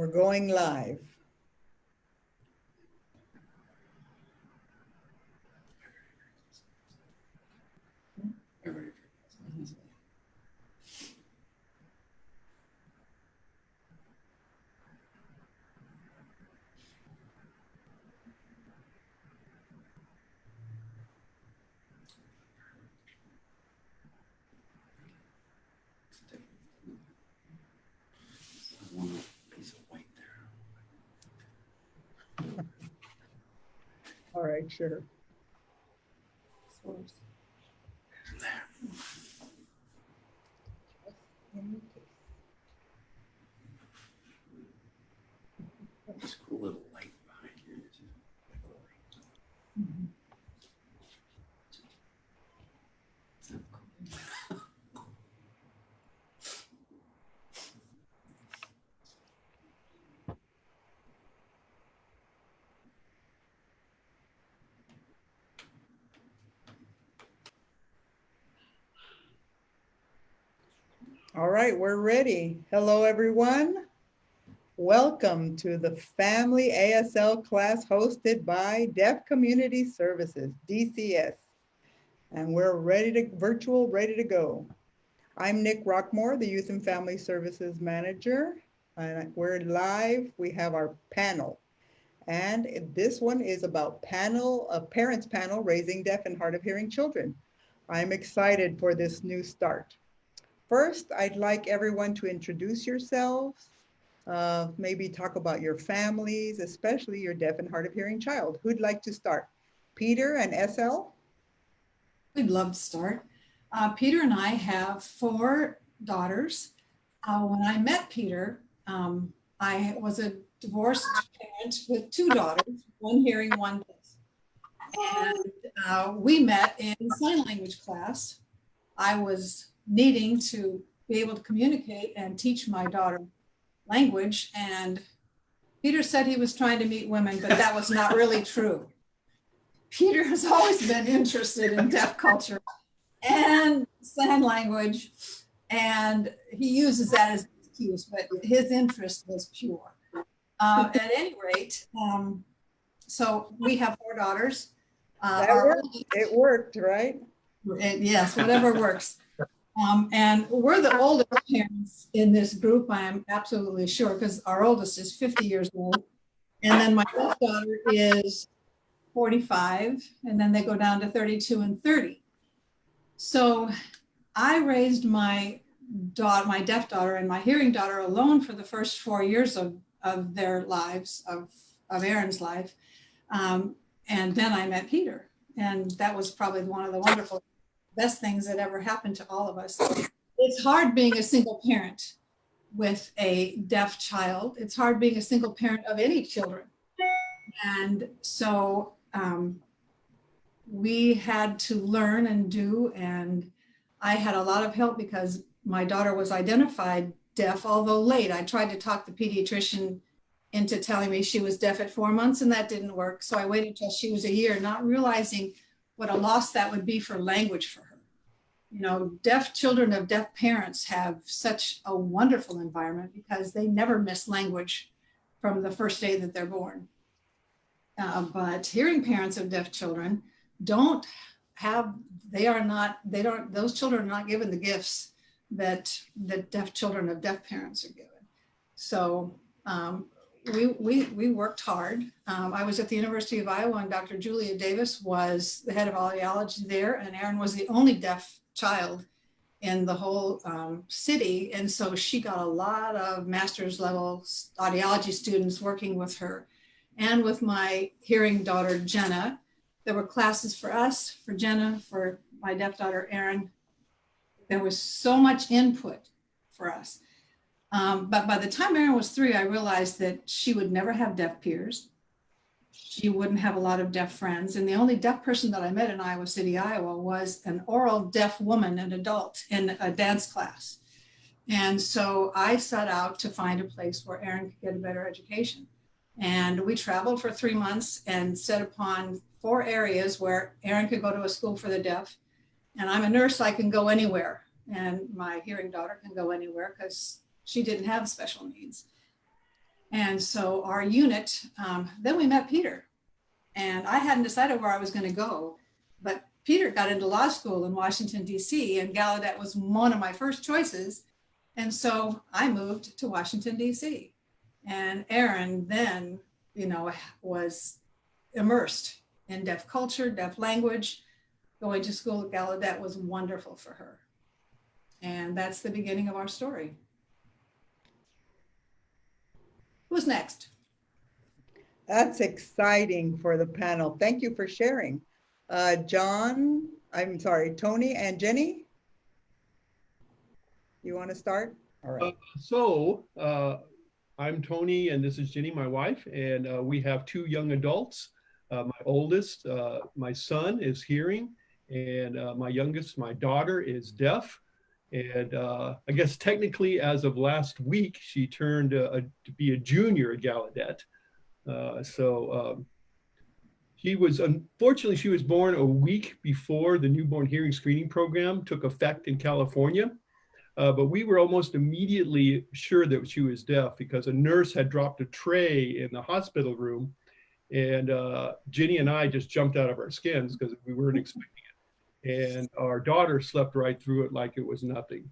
We're going live. All right, sure. This cool little light behind here. All right, we're ready. Hello, everyone. Welcome to the Family ASL class hosted by Deaf Community Services, DCS. And we're ready to go. I'm Nick Rockmore, the Youth and Family Services Manager. And we're live, we have our panel. And this one is about a parents panel raising deaf and hard of hearing children. I'm excited for this new start. First, I'd like everyone to introduce yourselves, maybe talk about your families, especially your deaf and hard of hearing child. Who'd like to start? Peter and SL? We'd love to start. Peter and I have 4 daughters. When I met Peter, I was a divorced parent with 2 daughters, one hearing, one deaf. And we met in sign language class. I was needing to be able to communicate and teach my daughter language. And Peter said he was trying to meet women, but that was not really true. Peter has always been interested in deaf culture and sign language, and he uses that as an excuse, but his interest was pure. At any rate, so we have 4 daughters. It worked, right? Yes, whatever works. And we're the oldest parents in this group, I am absolutely sure, because our oldest is 50 years old. And then my oldest daughter is 45, and then they go down to 32 and 30. So I raised my deaf daughter and my hearing daughter alone for the first 4 years of their lives, of Aaron's life. And then I met Peter, and that was probably one of the wonderful, best things that ever happened to all of us. It's hard being a single parent with a deaf child. It's hard being a single parent of any children. And so we had to learn and do, and I had a lot of help because my daughter was identified deaf, although late. I tried to talk the pediatrician into telling me she was deaf at 4 months, and that didn't work. So I waited till she was a year, not realizing what a loss that would be for language for her. You know, deaf children of deaf parents have such a wonderful environment because they never miss language from the first day that they're born. But hearing parents of deaf children those children are not given the gifts that deaf children of deaf parents are given. So we worked hard. I was at the University of Iowa, and Dr. Julia Davis was the head of audiology there, and Aaron was the only deaf child in the whole city. And so she got a lot of master's level audiology students working with her and with my hearing daughter, Jenna. There were classes for us, for Jenna, for my deaf daughter, Erin. There was so much input for us. But by the time Erin was 3, I realized that she would never have deaf peers. She wouldn't have a lot of deaf friends. And the only deaf person that I met in Iowa City, Iowa, was an oral deaf woman, an adult, in a dance class. And so I set out to find a place where Erin could get a better education. And we traveled for 3 months and set upon 4 areas where Erin could go to a school for the deaf. And I'm a nurse, I can go anywhere. And my hearing daughter can go anywhere because she didn't have special needs. And so our unit, then we met Peter. And I hadn't decided where I was going to go, but Peter got into law school in Washington, D.C., and Gallaudet was one of my first choices. And so I moved to Washington, D.C. And Erin then, was immersed in deaf culture, deaf language. Going to school at Gallaudet was wonderful for her. And that's the beginning of our story. Who's next? That's exciting for the panel. Thank you for sharing. Tony and Jenny, you want to start? All right. I'm Tony and this is Jenny, my wife, and we have two young adults. My oldest, my son, is hearing, and my youngest, my daughter, is deaf. And I guess technically as of last week, she turned to be a junior at Gallaudet. Unfortunately, she was born a week before the newborn hearing screening program took effect in California. But we were almost immediately sure that she was deaf because a nurse had dropped a tray in the hospital room, and Ginny and I just jumped out of our skins because we weren't expecting it. And our daughter slept right through it like it was nothing.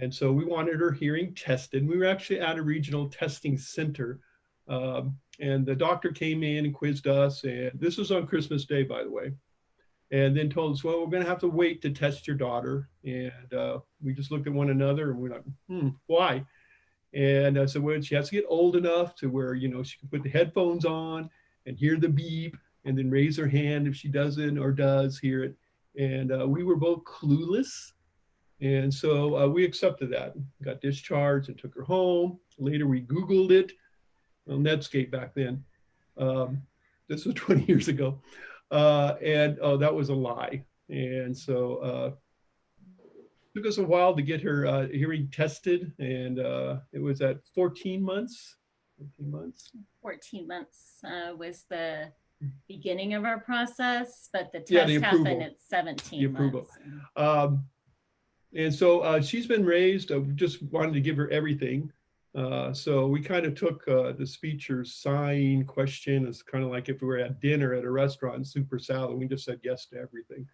And so we wanted her hearing tested. We were actually at a regional testing center. And the doctor came in and quizzed us. And this was on Christmas Day, by the way. And then told us, well, we're going to have to wait to test your daughter. And we just looked at one another and we're like, why? And I said, well, she has to get old enough to where, she can put the headphones on and hear the beep and then raise her hand if she doesn't or does hear it. And we were both clueless. And so we accepted that, got discharged and took her home. Later, we Googled it. Well, Netscape back then. This was 20 years ago. That was a lie. And so it took us a while to get her hearing tested. And it was at 14 months. 14 months was the beginning of our process, but the test happened at 17 months. And so she's been raised, just wanted to give her everything. So we kind of took the speech or sign question as kind of like if we were at dinner at a restaurant, super salad, we just said yes to everything.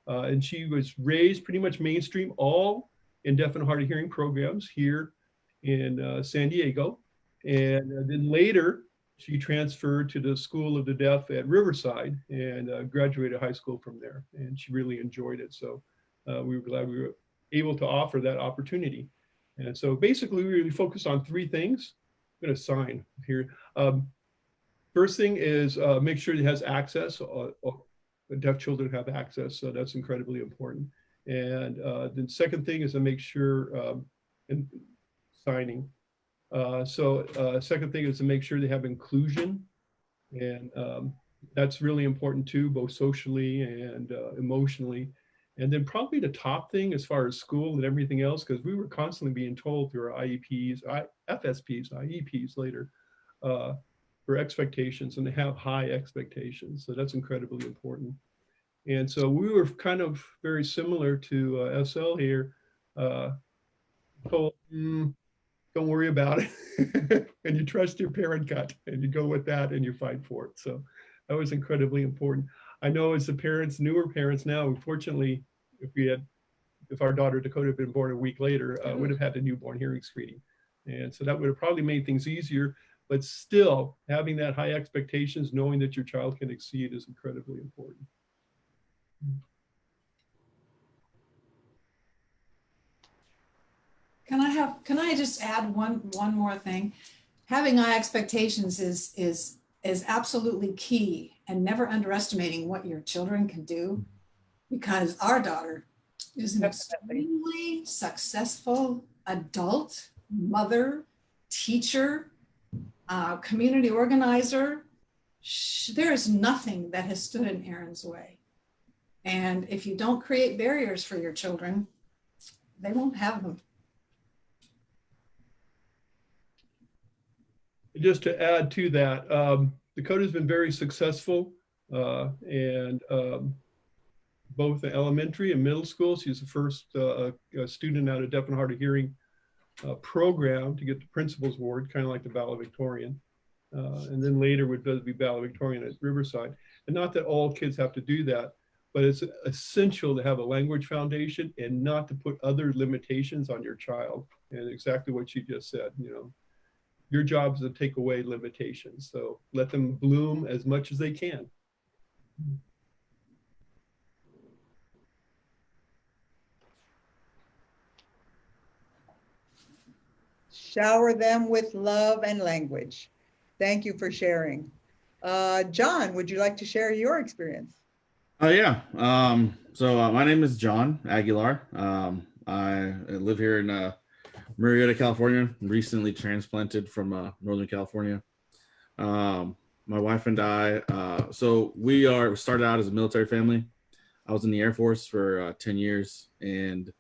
And she was raised pretty much mainstream, all in deaf and hard of hearing programs here in San Diego. And then later, she transferred to the School of the Deaf at Riverside and graduated high school from there. And she really enjoyed it. So we were glad we were able to offer that opportunity. And so basically we really focus on three things. I'm going to sign here. First thing is make sure it has access. Deaf children have access, so that's incredibly important. And then second thing is to make sure, and signing. Second thing is to make sure they have inclusion. And that's really important too, both socially and emotionally. And then probably the top thing as far as school and everything else, because we were constantly being told through our IEPs, FSPs, IEPs later, for expectations, and they have high expectations. So that's incredibly important. And so we were kind of very similar to SL here. Told, don't worry about it. And you trust your parent gut and you go with that and you fight for it. So that was incredibly important. I know as the parents, newer parents now, unfortunately, if our daughter Dakota had been born a week later, would have had a newborn hearing screening. And so that would have probably made things easier, but still having that high expectations, knowing that your child can exceed is incredibly important. Can I just add one more thing? Having high expectations is absolutely key, and never underestimating what your children can do, because our daughter is an extremely successful adult, mother, teacher, community organizer. There is nothing that has stood in Erin's way. And if you don't create barriers for your children, they won't have them. Just to add to that, Dakota's been very successful and both the elementary and middle school. She's the first student out of deaf and hard of hearing program to get the principal's award, kind of like the valedictorian. And then later would be valedictorian at Riverside. And not that all kids have to do that, but it's essential to have a language foundation and not to put other limitations on your child. And exactly what you just said, your job is to take away limitations. So let them bloom as much as they can. Shower them with love and language. Thank you for sharing. John, would you like to share your experience? Yeah. My name is John Aguilar. I live here in Marietta, California. Recently transplanted from Northern California. My wife and I. We started out as a military family. I was in the Air Force for 10 years, and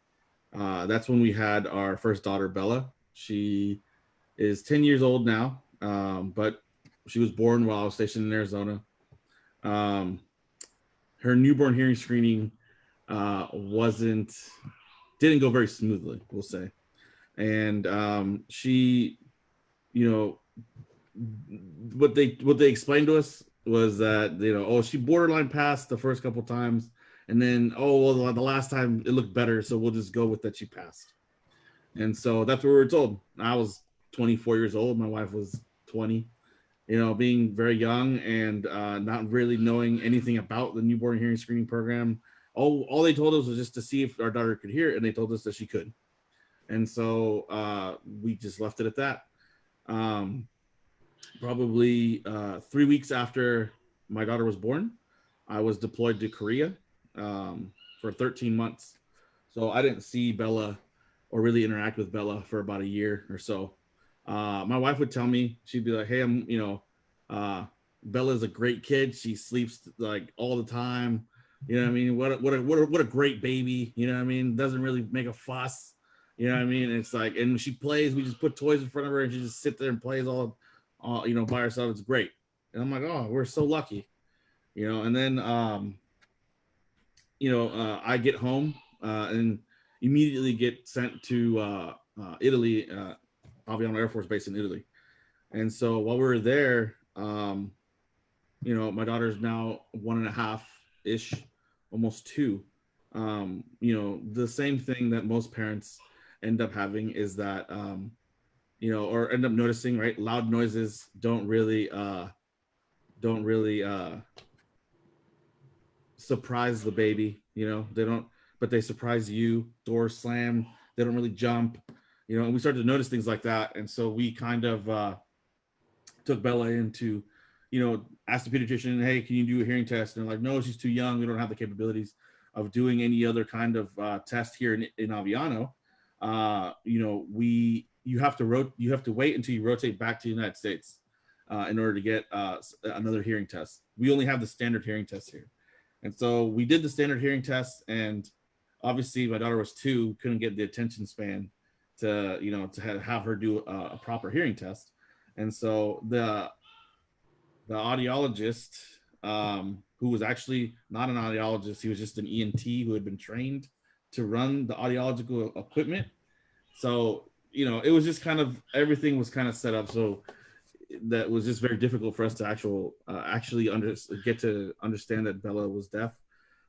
that's when we had our first daughter, Bella. She is 10 years old now, but she was born while I was stationed in Arizona. Her newborn hearing screening didn't go very smoothly, we'll say. And she, what they explained to us was that, she borderline passed the first couple times, and then, the last time it looked better, so we'll just go with that she passed. And so that's what we were told. I was 24 years old. My wife was 20. Being very young and not really knowing anything about the newborn hearing screening program. All they told us was just to see if our daughter could hear it, and they told us that she could. And so we just left it at that. Probably 3 weeks after my daughter was born, I was deployed to Korea for 13 months. So I didn't see Bella or really interact with Bella for about a year or so. My wife would tell me, she'd be like, hey, Bella's a great kid. She sleeps like all the time. You know what I mean? What a great baby. You know what I mean? Doesn't really make a fuss. You know what I mean? It's like, and when she plays, we just put toys in front of her and she just sits there and plays all by herself. It's great. And I'm like, oh, we're so lucky. And then, I get home and immediately get sent to Italy, Aviano Air Force Base in Italy. And so while we were there, my daughter's now 1.5-ish, almost 2. The same thing that most parents end up having is that, or end up noticing, right? Loud noises don't really surprise the baby, they don't, but they surprise you. Doors slam, they don't really jump, and we started to notice things like that. And so we kind of took Bella into, asked the pediatrician, hey, can you do a hearing test? And they're like, no, she's too young. We don't have the capabilities of doing any other kind of test here in Aviano. You have to wait until you rotate back to the United States in order to get another hearing test. We only have the standard hearing test here. And so we did the standard hearing test, and obviously my daughter was 2, couldn't get the attention span to have her do a proper hearing test. And so the audiologist, who was actually not an audiologist, he was just an ENT who had been trained to run the audiological equipment. So, it was just kind of, everything was kind of set up so that was just very difficult for us to actually get to understand that Bella was deaf.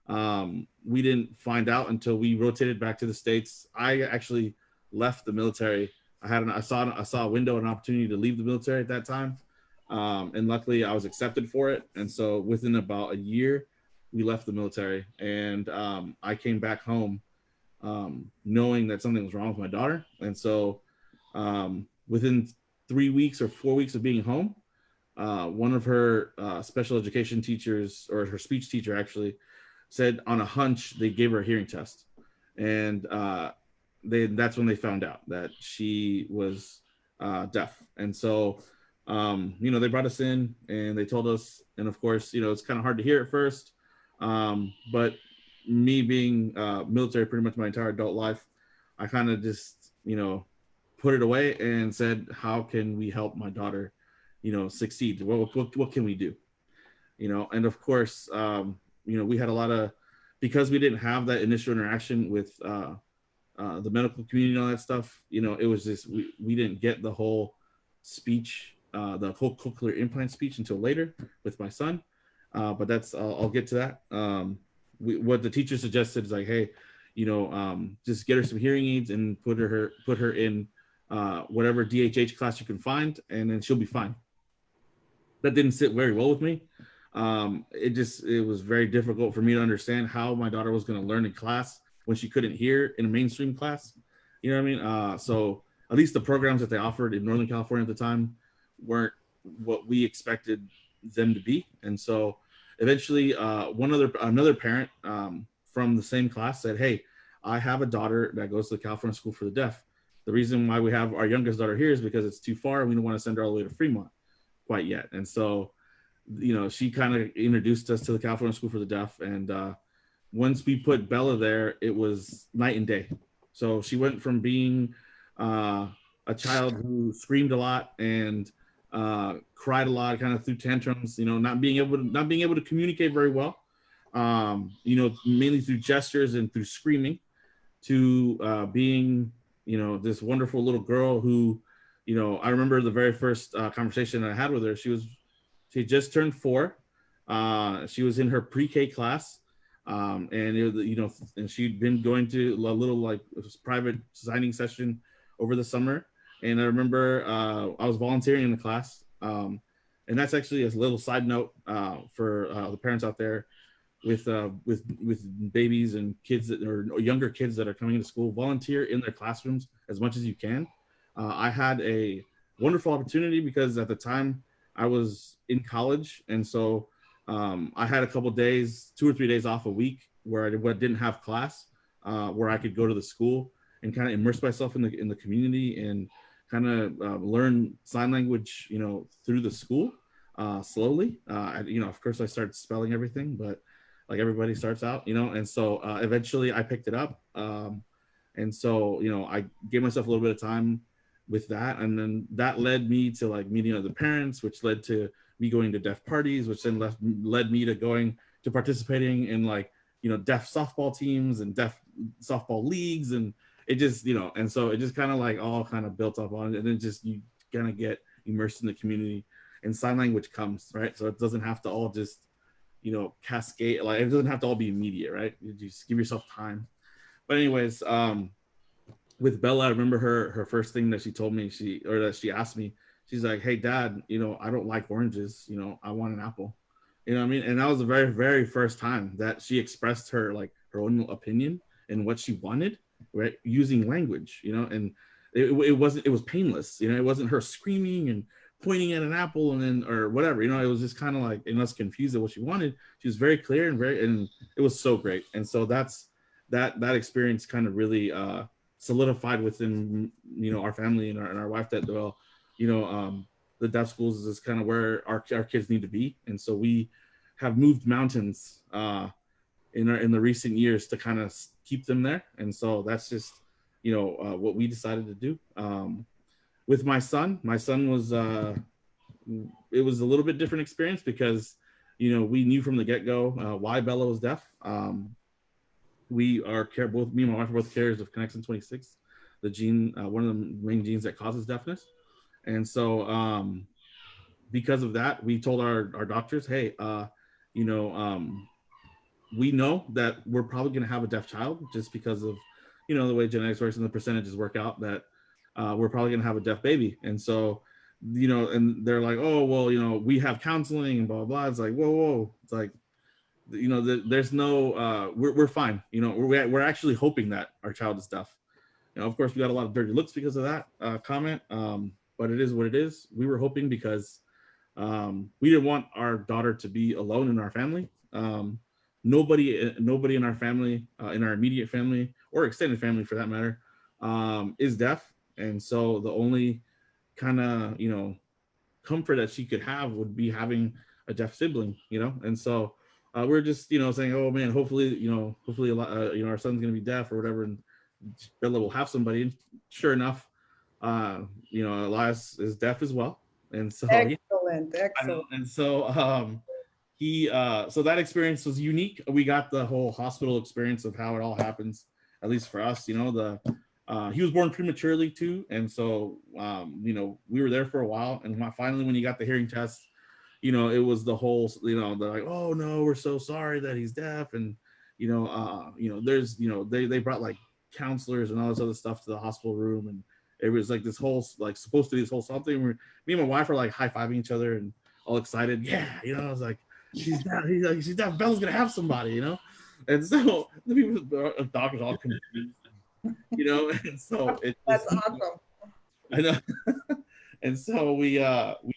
We didn't find out until we rotated back to the States. I actually left the military. I saw a window, an opportunity to leave the military at that time. And luckily I was accepted for it. And so within about a year, we left the military, and I came back home knowing that something was wrong with my daughter. And so within 3 weeks or 4 weeks of being home, one of her special education teachers, or her speech teacher actually, said on a hunch they gave her a hearing test. And that's when they found out that she was deaf. And so they brought us in and they told us, and of course, it's kind of hard to hear at first, but me being military pretty much my entire adult life, I kind of just put it away and said, how can we help my daughter succeed? What can we do? And of course, we had a lot of, because we didn't have that initial interaction with the medical community and all that stuff, you know, it was just we didn't get the whole speech, the whole cochlear implant speech until later with my son. But that's I'll get to that. What the teacher suggested is like, hey, you know, just get her some hearing aids and put her in whatever DHH class you can find, and then she'll be fine. That didn't sit very well with me. It was very difficult for me to understand how my daughter was going to learn in class when she couldn't hear in a mainstream class. You know what I mean? So at least the programs that they offered in Northern California at the time weren't what we expected them to be. And so eventually another parent from the same class said, hey, I have a daughter that goes to the California School for the Deaf. The reason why we have our youngest daughter here is because it's too far. We don't want to send her all the way to Fremont quite yet. And so, you know, she kind of introduced us to the California School for the Deaf. And once we put Bella there, it was night and day. So she went from being a child who screamed a lot and cried a lot, kind of threw tantrums, you know, not being able to communicate very well, you know, mainly through gestures and through screaming, to being, you know, this wonderful little girl who, you know, I remember the very first conversation I had with her. She had just turned 4. She was in her pre-K class, and you know, and she'd been going to a little like private signing session over the summer. And I remember I was volunteering in the class, and that's actually a little side note for the parents out there with babies and kids or younger kids that are coming to school. Volunteer in their classrooms as much as you can. I had a wonderful opportunity because at the time I was in college, and so I had a couple days, 2 or 3 days off a week where I didn't have class, where I could go to the school and kind of immerse myself in the community and kind of learn sign language, you know, through the school slowly. You know, of course, I started spelling everything, but like everybody starts out, you know, and so eventually I picked it up, and so, you know, I gave myself a little bit of time with that, and then that led me to like meeting other parents, which led to me going to deaf parties, which then led me to going to participating in like, you know, deaf softball teams and deaf softball leagues, and it just, you know, and so it just kind of like all kind of built up on it, and then just you kind of get immersed in the community, and sign language comes, right? So it doesn't have to all just, you know, cascade, like it doesn't have to all be immediate, right? You just give yourself time. But anyways, with Bella, I remember her first thing that she told me, that she asked me, she's like, hey Dad, you know, I don't like oranges, you know, I want an apple. You know what I mean? And that was the very, very first time that she expressed her own opinion and what she wanted, right? Using language, you know, and it was painless, you know, it wasn't her screaming and pointing at an apple and then, or whatever, you know, it was just kind of like, and us confused at what she wanted. She was very clear and it was so great. And so that experience kind of really, solidified within, you know, our family and our wife that, well, you know, the deaf schools is kind of where our kids need to be. And so we have moved mountains in the recent years to kind of keep them there. And so that's just, you know, what we decided to do. With my son was, it was a little bit different experience because, you know, we knew from the get-go why Bella was deaf. Both me and my wife are both carriers of Connexin 26, the gene, one of the main genes that causes deafness. And so because of that, we told our doctors, hey, you know, we know that we're probably going to have a deaf child just because of, you know, the way genetics works and the percentages work out, that we're probably going to have a deaf baby. And so, you know, and they're like, oh, well, you know, we have counseling and blah, blah, blah. It's like, whoa. It's like, you know, there's no, we're fine. You know, we're actually hoping that our child is deaf. You know, of course, we got a lot of dirty looks because of that comment, but it is what it is. We were hoping because we didn't want our daughter to be alone in our family. Nobody in our family, in our immediate family or extended family for that matter, is deaf. And so the only kind of, you know, comfort that she could have would be having a deaf sibling, you know? And so we're just, you know, saying, oh man, hopefully a lot, you know, our son's going to be deaf or whatever. And Bella will have somebody. And sure enough, you know, Elias is deaf as well. And so, excellent. And so so that experience was unique. We got the whole hospital experience of how it all happens at least for us, you know, he was born prematurely too. And so, you know, we were there for a while. And finally, when he got the hearing test, you know, it was the whole, you know, they're like, oh no, we're so sorry that he's deaf. And, you know, there's, you know, they brought like counselors and all this other stuff to the hospital room. And it was like this whole, like supposed to be this whole something where me and my wife were like high-fiving each other and all excited. Yeah. You know, I was like, she's deaf. He's like, she's deaf. Bella's going to have somebody, you know? And so the people, the doctors all confused, you know? And so That's awesome. I know. And so we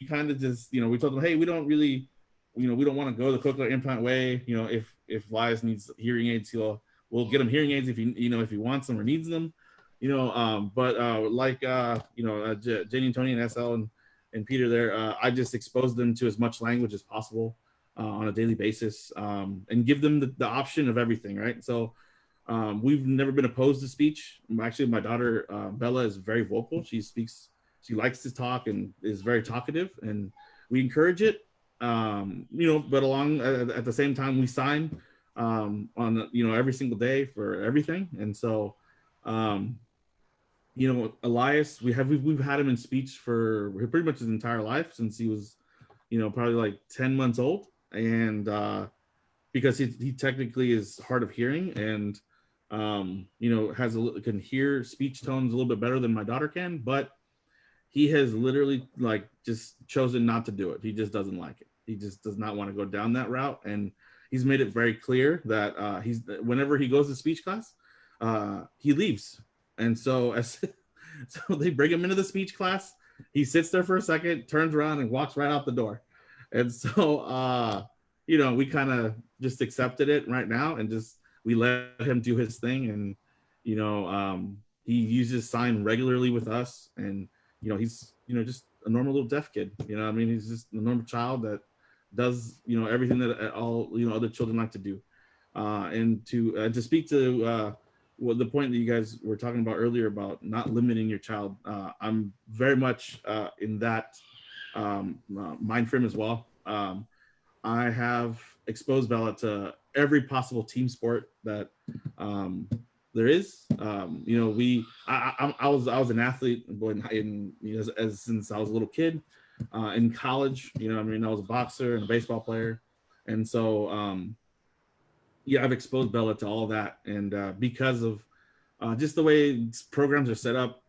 kind of just, you know, we told them, hey, we don't really, you know, we don't want to go the cochlear implant way. You know, if Elias needs hearing aids, we'll get him hearing aids if he wants them or needs them, you know. But like you know, Jenny and Tony and ASL and Peter there, I just expose them to as much language as possible on a daily basis, and give them the option of everything, right? So we've never been opposed to speech. Actually, my daughter Bella is very vocal. She likes to talk and is very talkative, and we encourage it. You know, but along at the same time, we sign on, you know, every single day for everything. And so, you know, Elias, we've had him in speech for pretty much his entire life since he was, you know, probably like 10 months old, and because he technically is hard of hearing and you know, can hear speech tones a little bit better than my daughter can, but he has literally like just chosen not to do it. He just doesn't like it. He just does not want to go down that route. And he's made it very clear that whenever he goes to speech class, he leaves. And so so they bring him into the speech class. He sits there for a second, turns around and walks right out the door. And so, you know, we kind of just accepted it right now and just, we let him do his thing. And, you know, he uses sign regularly with us, and, you know, he's, you know, just a normal little deaf kid. You know, I mean, he's just a normal child that does, you know, everything that all, you know, other children like to do. And to speak to the point that you guys were talking about earlier about not limiting your child, I'm very much in that mind frame as well. I have exposed Bella to every possible team sport that there is. You know, I was an athlete in you know, as since I was a little kid. In college, you know, I mean, I was a boxer and a baseball player, and so yeah, I've exposed Bella to all that, and because of just the way programs are set up,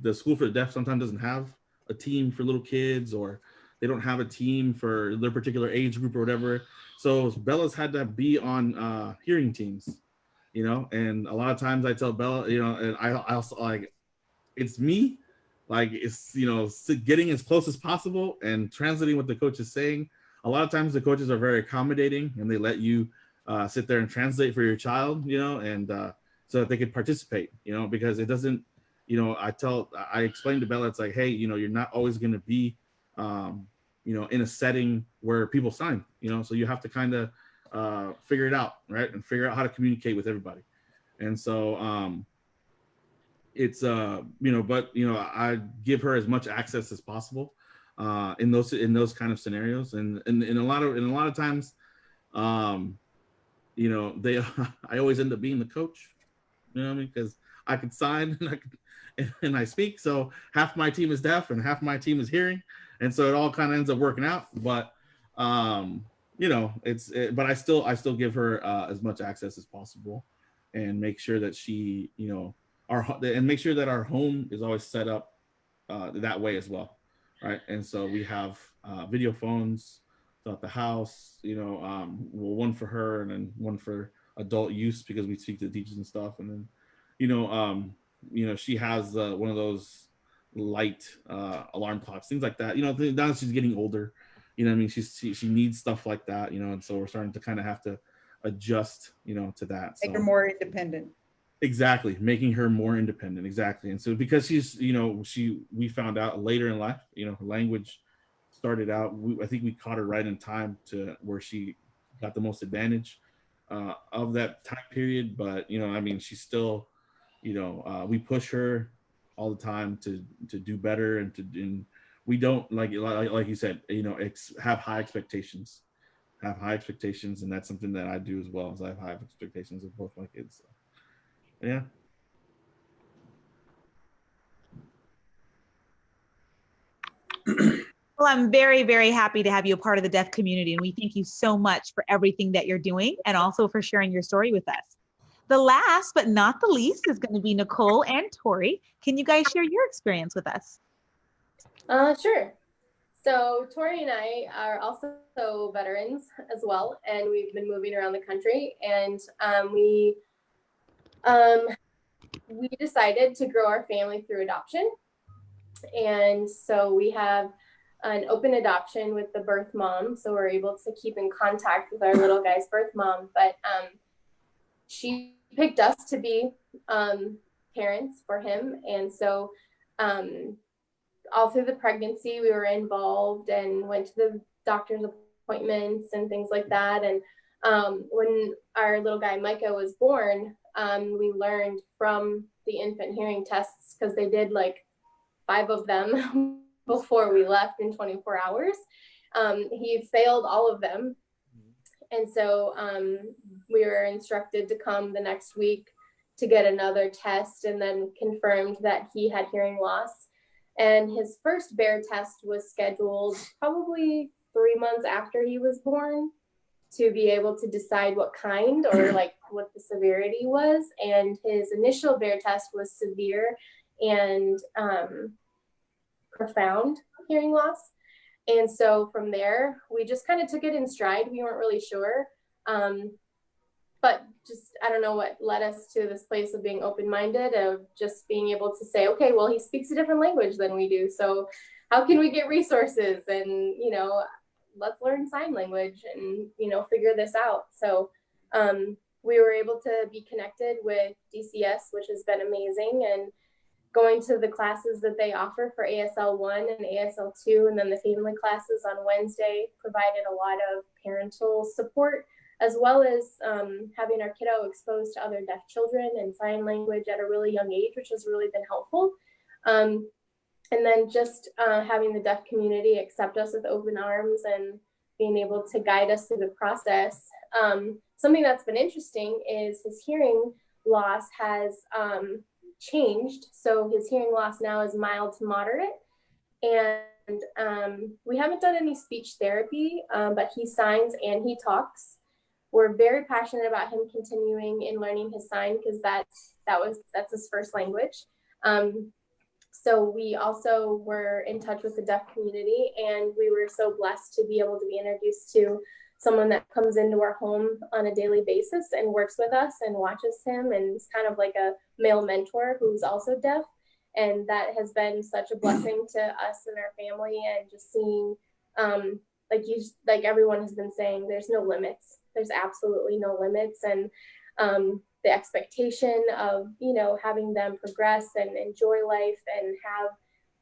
the School for the Deaf sometimes doesn't have a team for little kids, or they don't have a team for their particular age group or whatever. So Bella's had to be on hearing teams, you know, and a lot of times I tell Bella, you know, and I also like, it's me, like it's, you know, getting as close as possible and translating what the coach is saying. A lot of times the coaches are very accommodating and they let you sit there and translate for your child, you know, and so that they could participate, you know, because it doesn't, you know, I explained to Bella, it's like, hey, you know, you're not always going to be, you know, in a setting where people sign, you know, so you have to kind of figure it out, right, and figure out how to communicate with everybody. And so it's you know, but you know, I give her as much access as possible in those kind of scenarios, and in a lot of times, you know, I always end up being the coach, you know what I mean, because I could sign and I speak, so half my team is deaf and half my team is hearing, and so it all kind of ends up working out. But you know, but I still give her as much access as possible, and make sure that she, you know, and make sure that our home is always set up that way as well, right? And so we have video phones throughout the house, you know, well, one for her and then one for adult use because we speak to the teachers and stuff, and then, you know, she has one of those light alarm clocks, things like that. You know, now that she's getting older, you know what I mean, she needs stuff like that, you know, and so we're starting to kind of have to adjust, you know, to that. Make her more independent. Exactly, making her more independent. Exactly. And so because she's, you know, we found out later in life, you know, her language started out, I think we caught her right in time to where she got the most advantage of that time period. But, you know, I mean, she's still, you know, we push her all the time to do better, and we don't like you said, you know, have high expectations, and that's something that I do as well, as I have high expectations of both my kids. So. Yeah. Well, I'm very, very happy to have you a part of the deaf community, and we thank you so much for everything that you're doing and also for sharing your story with us. The last but not the least is going to be Nicole and Tori. Can you guys share your experience with us? Sure. So Tori and I are also veterans as well, and we've been moving around the country, and we decided to grow our family through adoption. And so we have an open adoption with the birth mom, so we're able to keep in contact with our little guy's birth mom. But she picked us to be parents for him, and so all through the pregnancy, we were involved and went to the doctor's appointments and things like that. And when our little guy Micah was born, we learned from the infant hearing tests, because they did like 5 of them before we left in 24 hours. He failed all of them. And so we were instructed to come the next week to get another test, and then confirmed that he had hearing loss. And his first bear test was scheduled probably 3 months after he was born, to be able to decide what kind, or like what the severity was. And his initial bear test was severe and profound hearing loss. And so from there, we just kind of took it in stride. We weren't really sure. But just, I don't know what led us to this place of being open-minded, of just being able to say, okay, well, he speaks a different language than we do. So how can we get resources? And, you know, let's learn sign language and, you know, figure this out. So we were able to be connected with DCS, which has been amazing, and going to the classes that they offer for ASL 1 and ASL 2, and then the family classes on Wednesday provided a lot of parental support, as well as having our kiddo exposed to other deaf children and sign language at a really young age, which has really been helpful. And then just having the deaf community accept us with open arms and being able to guide us through the process. Something that's been interesting is his hearing loss has changed. So his hearing loss now is mild to moderate. And we haven't done any speech therapy, but he signs and he talks. We're very passionate about him continuing in learning his sign, because that's his first language. So we also were in touch with the deaf community, and we were so blessed to be able to be introduced to someone that comes into our home on a daily basis and works with us and watches him, and is kind of like a male mentor who's also deaf. And that has been such a blessing to us and our family, and just seeing, like everyone has been saying, there's no limits. There's absolutely no limits. And the expectation of, you know, having them progress and enjoy life and have,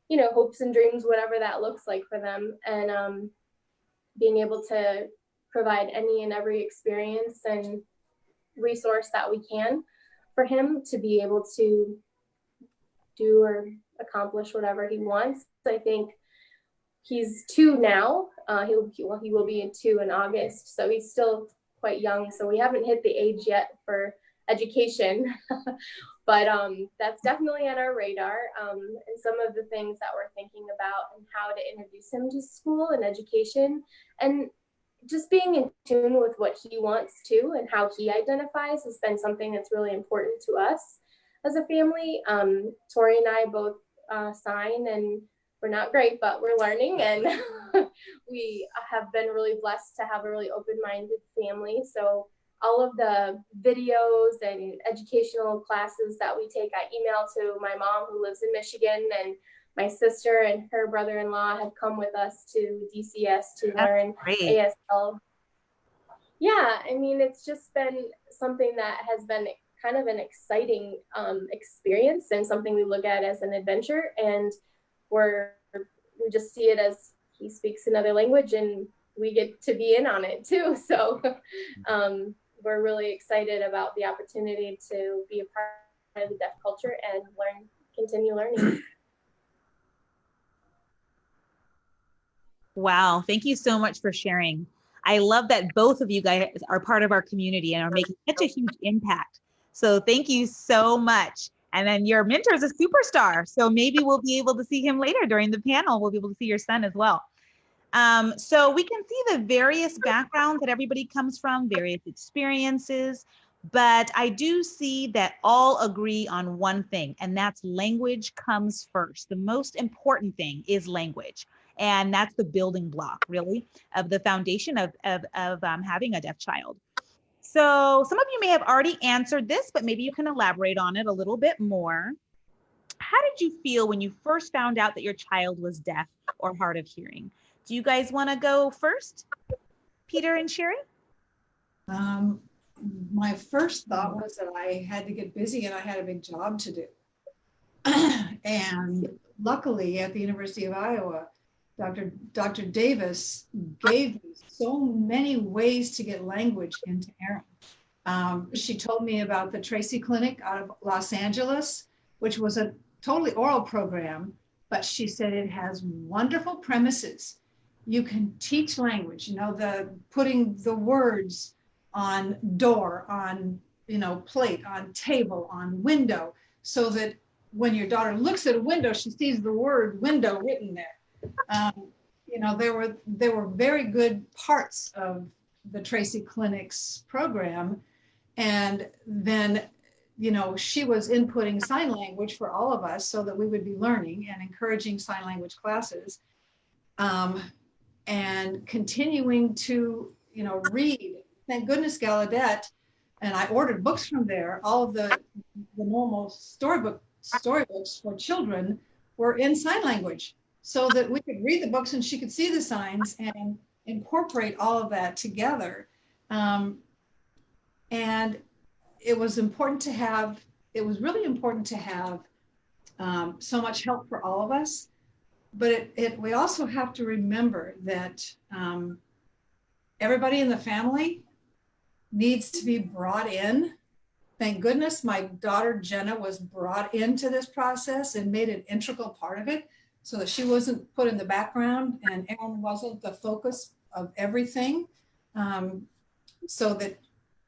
you know, hopes and dreams, whatever that looks like for them. And being able to provide any and every experience and resource that we can for him to be able to do or accomplish whatever he wants. I think he's 2 now. He will be 2 in August. So he's still quite young. So we haven't hit the age yet for education, but that's definitely on our radar. And some of the things that we're thinking about and how to introduce him to school and education, and just being in tune with what he wants to and how he identifies, has been something that's really important to us as a family. Tori and I both sign, and we're not great, but we're learning, and we have been really blessed to have a really open-minded family. So all of the videos and educational classes that we take, I email to my mom, who lives in Michigan, and my sister and her brother-in-law have come with us to DCS to learn ASL. Yeah, I mean, it's just been something that has been kind of an exciting experience, and something we look at as an adventure. And we just see it as he speaks another language, and we get to be in on it too. So we're really excited about the opportunity to be a part of the deaf culture and continue learning. Wow, thank you so much for sharing. I love that both of you guys are part of our community and are making such a huge impact. So thank you so much. And then your mentor is a superstar. So maybe we'll be able to see him later during the panel. We'll be able to see your son as well. So we can see the various backgrounds that everybody comes from, various experiences, but I do see that all agree on one thing, and that's language comes first. The most important thing is language. And that's the building block, really, of the foundation of having a deaf child. So some of you may have already answered this, but maybe you can elaborate on it a little bit more. How did you feel when you first found out that your child was deaf or hard of hearing? Do you guys want to go first, Peter and Sherry? My first thought was that I had to get busy and I had a big job to do. And luckily at the University of Iowa, Dr. Davis gave me so many ways to get language into Erin. She told me about the Tracy Clinic out of Los Angeles, which was a totally oral program, but she said it has wonderful premises. You can teach language, you know, putting the words on door, on, you know, plate, on table, on window, so that when your daughter looks at a window, she sees the word window written there. You know, there were very good parts of the Tracy Clinic's program. And then, you know, she was inputting sign language for all of us so that we would be learning and encouraging sign language classes. And continuing to, you know, read. Thank goodness Gallaudet, and I ordered books from there. All of the normal storybooks for children were in sign language, so that we could read the books and she could see the signs and incorporate all of that together. And it was important to have. It was really important to have so much help for all of us. But we also have to remember that everybody in the family needs to be brought in. Thank goodness my daughter Jenna was brought into this process and made an integral part of it, so that she wasn't put in the background and Erin wasn't the focus of everything. So that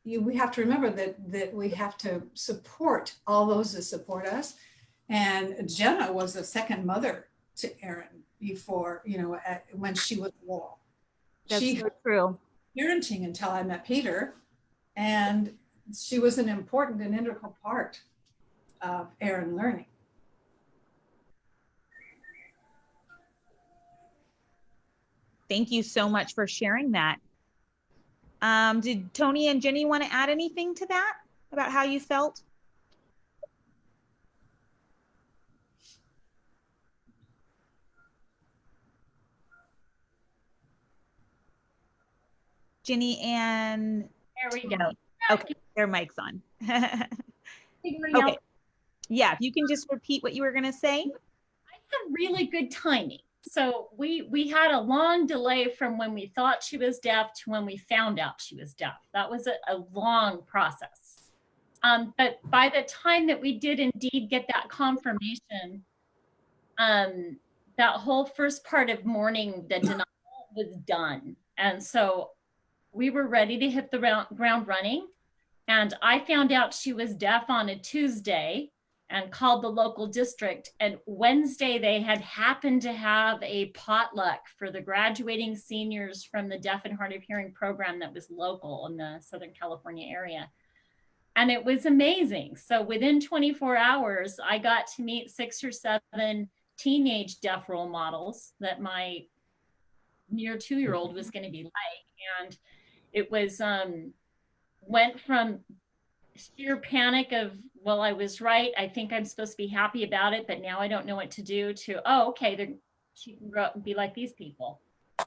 we have to remember that we have to support all those that support us. And Jenna was a second mother to Erin before, you know, when she was little. That's so true. Parenting until I met Peter, and she was an important and integral part of Erin learning. Thank you so much for sharing that. Did Tony and Jenny want to add anything to that about how you felt? Jenny and there we go. Okay, their mic's on. Okay. Yeah, if you can just repeat what you were going to say. I had really good timing. So we had a long delay from when we thought she was deaf to when we found out she was deaf. That was a long process. But by the time that we did indeed get that confirmation, that whole first part of mourning, the denial, was done. And so we were ready to hit the ground running. And I found out she was deaf on a Tuesday and called the local district. And Wednesday, they had happened to have a potluck for the graduating seniors from the deaf and hard of hearing program that was local in the Southern California area. And it was amazing. So within 24 hours, I got to meet 6 or 7 teenage deaf role models that my near 2-year-old was going to be like. And it was, went from sheer panic of, well, I was right, I think I'm supposed to be happy about it, but now I don't know what to do, to, oh, okay, she can grow up and be like these people.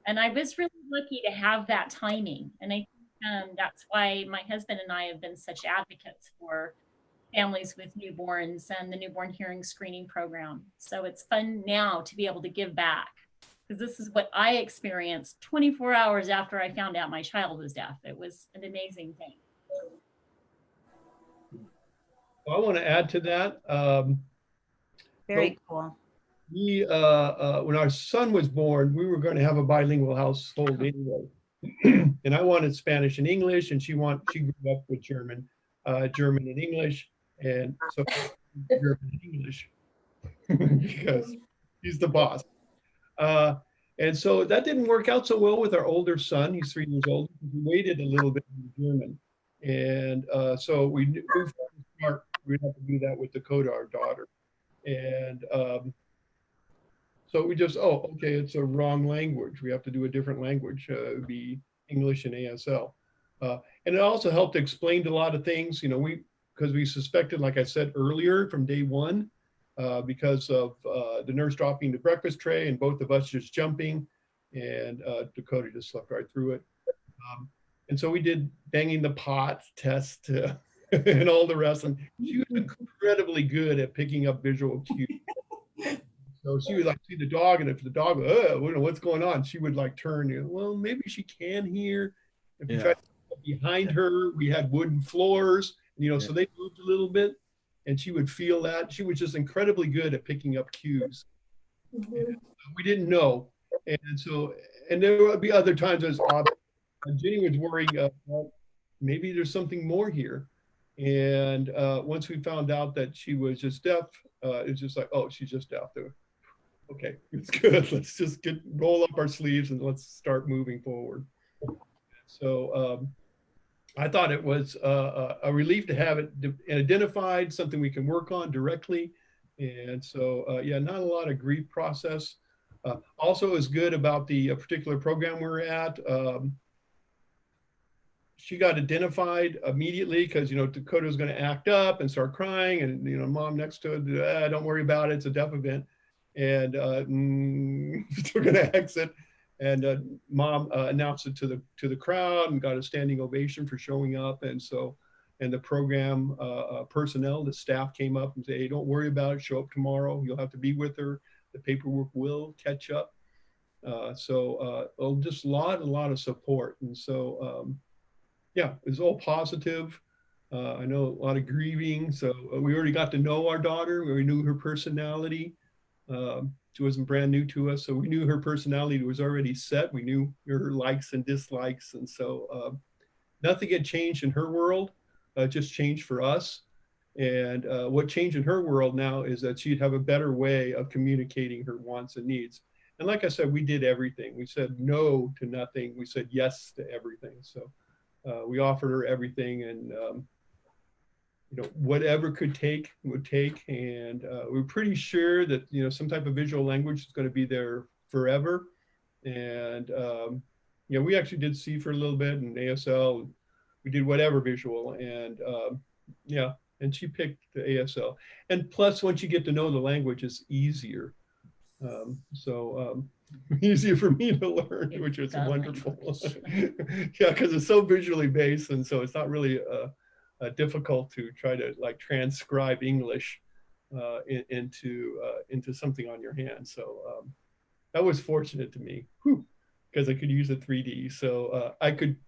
And I was really lucky to have that timing. And I think that's why my husband and I have been such advocates for families with newborns and the newborn hearing screening program. So it's fun now to be able to give back, because this is what I experienced 24 hours after I found out my child was deaf. It was an amazing thing. I want to add to that. Very cool. We, when our son was born, we were going to have a bilingual household anyway. And I wanted Spanish and English, and she grew up with German. German and English, and so German and English because he's the boss. And so that didn't work out so well with our older son. He's 3 years old. We waited a little bit in German. And so we knew from the start we'd have to do that with Dakota, our daughter. And so we just, oh, okay, it's a wrong language. We have to do a different language. It would be English and ASL. And it also helped explain a lot of things, you know, because we suspected, like I said earlier, from day one, because of the nurse dropping the breakfast tray and both of us just jumping, and Dakota just slept right through it. And so we did banging the pot test and all the rest. And she was incredibly good at picking up visual cues. So she would like see the dog, and if the dog, what's going on? She would like turn, well, maybe she can hear. If you try to go behind her, we had wooden floors, so they moved a little bit, and she would feel that. She was just incredibly good at picking up cues. We didn't know. And there would be other times as Jenny was worrying, well, maybe there's something more here. And once we found out that she was just deaf, it's just like, oh, she's just deaf. Okay, it's good. Let's just roll up our sleeves and let's start moving forward. So I thought it was a relief to have it identified, something we can work on directly. And so, yeah, not a lot of grief process. Also is good about the particular program we're at. She got identified immediately because, Dakota was going to act up and start crying, and, mom next to it, don't worry about it. It's a deaf event. And we're going to exit. And mom announced it to the crowd and got a standing ovation for showing up. And the program personnel, the staff came up and said, hey, don't worry about it. Show up tomorrow. You'll have to be with her. The paperwork will catch up. Just a lot of support. And so, yeah, it was all positive. I know a lot of grieving. So we already got to know our daughter. We knew her personality. She wasn't brand new to us. So we knew her personality was already set. We knew her likes and dislikes. And so nothing had changed in her world, just changed for us. And what changed in her world now is that she'd have a better way of communicating her wants and needs. And like I said, we did everything. We said no to nothing. We said yes to everything. So we offered her everything, and whatever would take. And we're pretty sure that some type of visual language is going to be there forever. And we actually did see for a little bit, and ASL. We did whatever visual, and yeah. And she picked the ASL. And plus, once you get to know the language, it's easier. Easier for me to learn, which is wonderful. Yeah, because it's so visually based, and so it's not really difficult to try to like transcribe English into something on your hand. So that was fortunate to me, because I could use a 3D. So I could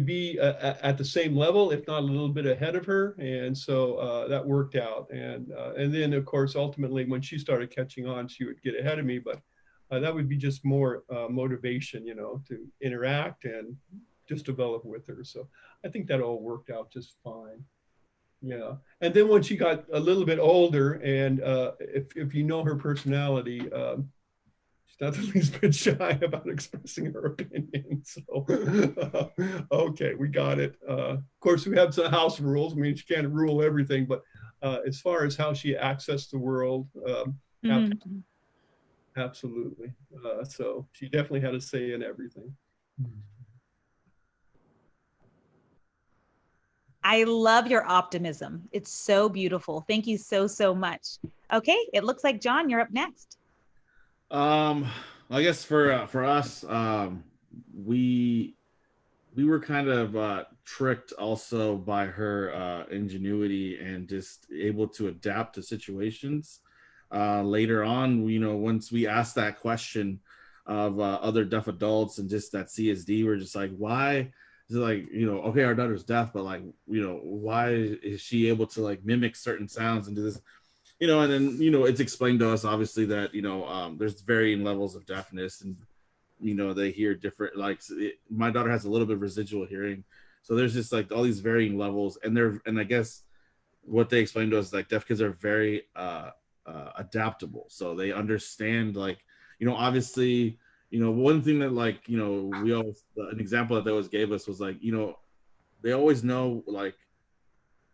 be at the same level, if not a little bit ahead of her. And so that worked out. And then, of course, ultimately, when she started catching on, she would get ahead of me. But that would be just more motivation, to interact and just develop with her. So I think that all worked out just fine. Yeah. And then when she got a little bit older, and if you know her personality, she's not the least bit shy about expressing her opinion. So, okay, we got it. Of course, we have some house rules. I mean, she can't rule everything, but as far as how she accessed the world, absolutely. So she definitely had a say in everything. I love your optimism. It's so beautiful. Thank you so, so much. Okay, it looks like John, you're up next. I guess for us, we were kind of tricked also by her ingenuity and just able to adapt to situations. Later on, once we asked that question of other deaf adults and just that CSD, we're just like, why is it like, okay, our daughter's deaf, but like, why is she able to like mimic certain sounds and do this? And then, it's explained to us, obviously, that, there's varying levels of deafness, and, they hear different, like, my daughter has a little bit of residual hearing. So there's just like all these varying levels, and I guess what they explained to us is like deaf kids are very adaptable, so they understand, like, obviously, one thing that, like, we always, an example that they always gave us was like, they always know, like,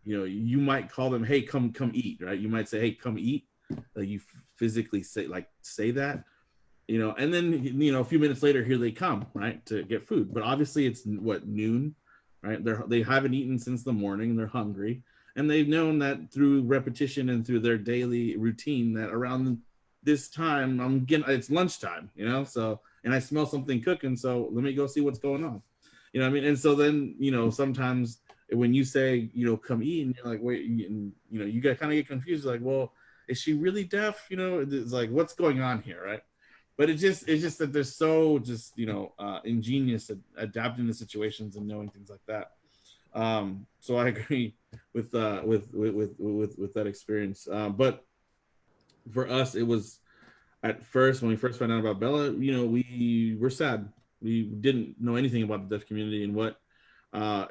you might call them, hey, come eat, right? You might say, hey, come eat, like you physically say that, and then a few minutes later, here they come, right, to get food. But obviously it's what, noon, right? They haven't eaten since the morning, and they're hungry, and they've known that through repetition and through their daily routine that around this time it's lunchtime, so, and I smell something cooking, so let me go see what's going on, what I mean? And so then, sometimes when you say, come eat, and you're like, wait, you got kind of get confused, like, well, is she really deaf? It's like, what's going on here, right? But it's just that they're so just ingenious at adapting to situations and knowing things like that. So I agree with that experience. But for us, it was, at first, when we first found out about Bella, we were sad. We didn't know anything about the deaf community and what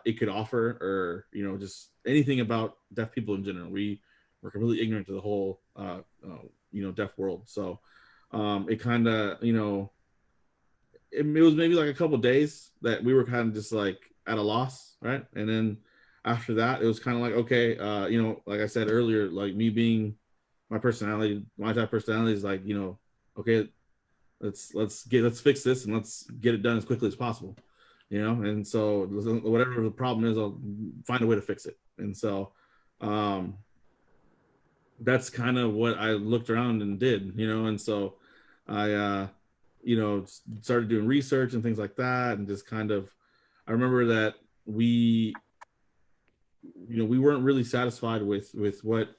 it could offer, or just anything about deaf people in general. We were completely ignorant to the whole deaf world. So it kind of it was maybe like a couple days that we were kind of just like at a loss, right? And then after that, it was kind of like, okay, like I said earlier, like me being my personality, my type of personality is like, okay, let's fix this and let's get it done as quickly as possible, and so whatever the problem is, I'll find a way to fix it. And so that's kind of what I looked around and did, and so I started doing research and things like that, and just kind of, I remember that we weren't really satisfied with what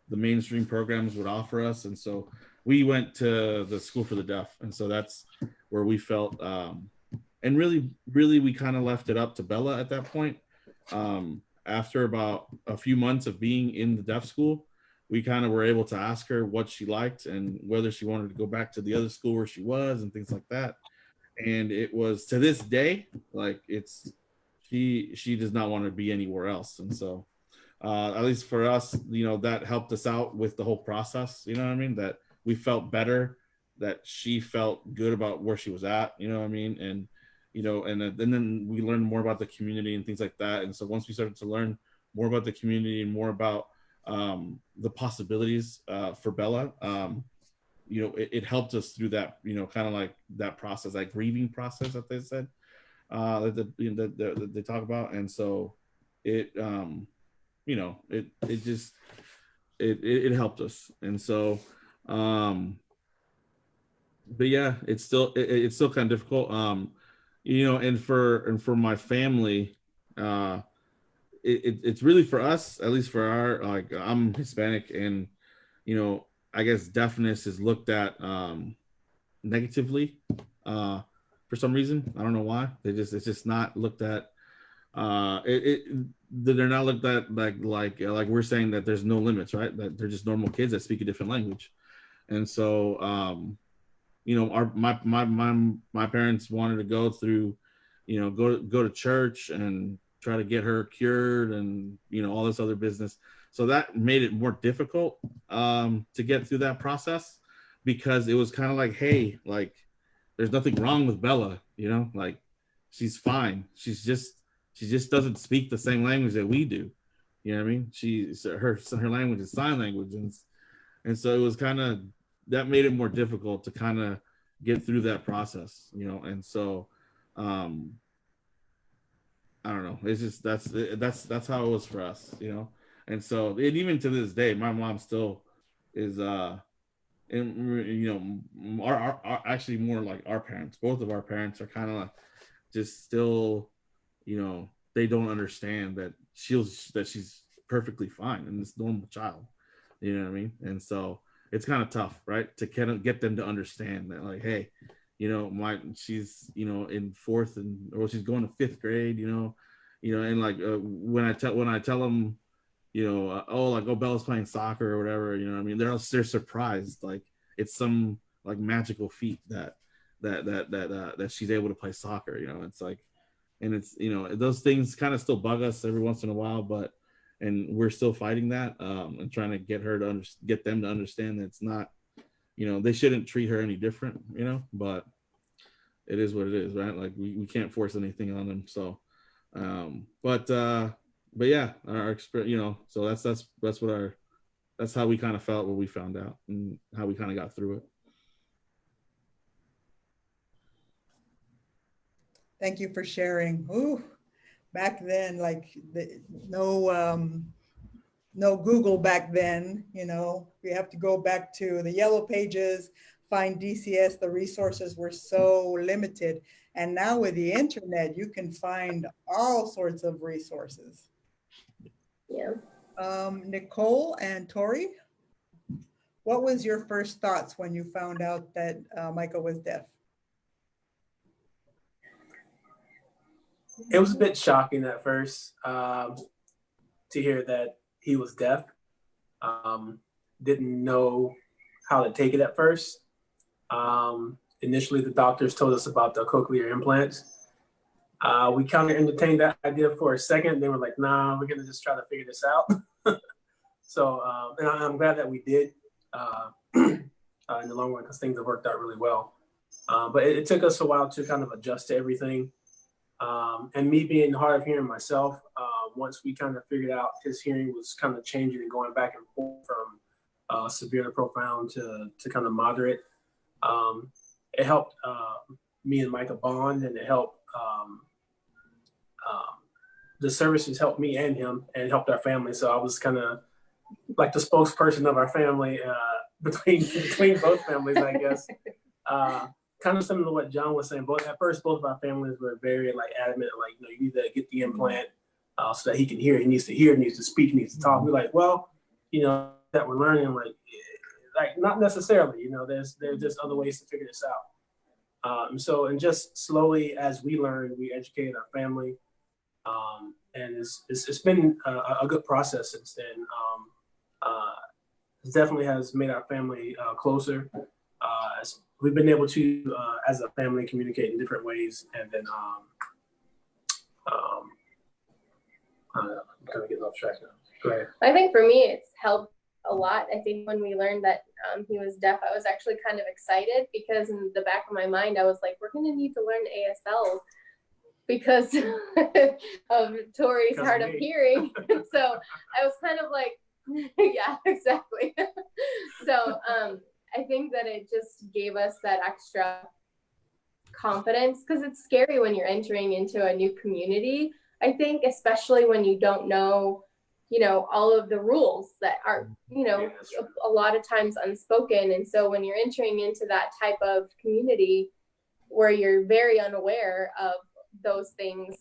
the mainstream programs would offer us, and so we went to the School for the Deaf, and so that's where we felt, and really we kind of left it up to Bella at that point. After about a few months of being in the deaf school, we kind of were able to ask her what she liked and whether she wanted to go back to the other school where she was and things like that. And it was, to this day, like, it's, she does not want to be anywhere else. And so at least for us, that helped us out with the whole process, what I mean, that we felt better, that she felt good about where she was at, what I mean, and and then we learned more about the community and things like that. And so once we started to learn more about the community and more about the possibilities for Bella, it helped us through that, kind of like that process, that grieving process that they said, that they talk about. And so it it just it helped us. And so but yeah, it's still kind of difficult, and for my family, it's really, for us, at least for our, like, I'm Hispanic, and I guess deafness is looked at negatively for some reason. I don't know why. It's just not looked at. They're not looked at like we're saying that there's no limits, right? That they're just normal kids that speak a different language. And so my parents wanted to go through, go to church and try to get her cured, and all this other business. So that made it more difficult to get through that process, because it was kind of like, hey, like, there's nothing wrong with Bella, like, she's fine. She just doesn't speak the same language that we do. You know what I mean? Her language is sign language, and so it was kind of, that made it more difficult to kind of get through that process, and so I don't know. It's just, that's how it was for us, and so, and even to this day, my mom still is and our actually more like our parents. Both of our parents are kind of like just still, they don't understand that she's perfectly fine and this normal child. You know what I mean? And so it's kind of tough, right, to kind of get them to understand that, like, hey, she's in fourth, or she's going to fifth grade, and like when I tell them, oh, like, oh, Bella's playing soccer or whatever, what I mean, they're surprised, like it's some like magical feat that she's able to play soccer. It's like, And it's, you know, those things kind of still bug us every once in a while, and we're still fighting that, and trying to get her to get them to understand that it's not, you know, they shouldn't treat her any different, you know, but it is what it is, right? Like we can't force anything on them. So, but yeah, our experience, you know, so that's how we kind of felt when we found out and how we kind of got through it. Thank you for sharing. Ooh, back then, like no Google back then, you know, we have to go back to the yellow pages, find DCS. The resources were so limited. And now with the internet, you can find all sorts of resources. Yeah. Nicole and Tori, what was your first thoughts when you found out that Michael was deaf? It was a bit shocking at first to hear that he was deaf. Didn't know how to take it at first. Initially, the doctors told us about the cochlear implants. We kind of entertained that idea for a second. They were like, nah, we're going to just try to figure this out. So, and I'm glad that we did in the long run, because things have worked out really well. But it took us a while to kind of adjust to everything. And me being hard of hearing myself, once we kind of figured out his hearing was kind of changing and going back and forth from severe to profound to kind of moderate, it helped me and Micah bond, and it helped the services helped me and him, and helped our family. So I was kind of like the spokesperson of our family between both families, I guess. Kind of similar to what John was saying. At first, both of our families were very like adamant, like, you know, you need to get the implant so that he can hear. He needs to hear, he needs to speak, he needs to talk. We're like, well, you know, that we're learning, like not necessarily. You know, there's just other ways to figure this out. And just slowly as we learned, we educated our family, and it's been a good process since then. It definitely has made our family closer. We've been able to, as a family, communicate in different ways, and then I'm kind of getting off track now. Go ahead. I think for me, it's helped a lot. I think when we learned that he was deaf, I was actually kind of excited, because in the back of my mind, I was like, we're going to need to learn ASL because of Tori's hard of hearing. So I was kind of like, yeah, exactly. So I think that it just gave us that extra confidence, because it's scary when you're entering into a new community. I think, especially when you don't know, you know, all of the rules that are, you know, a lot of times unspoken. And so when you're entering into that type of community where you're very unaware of those things,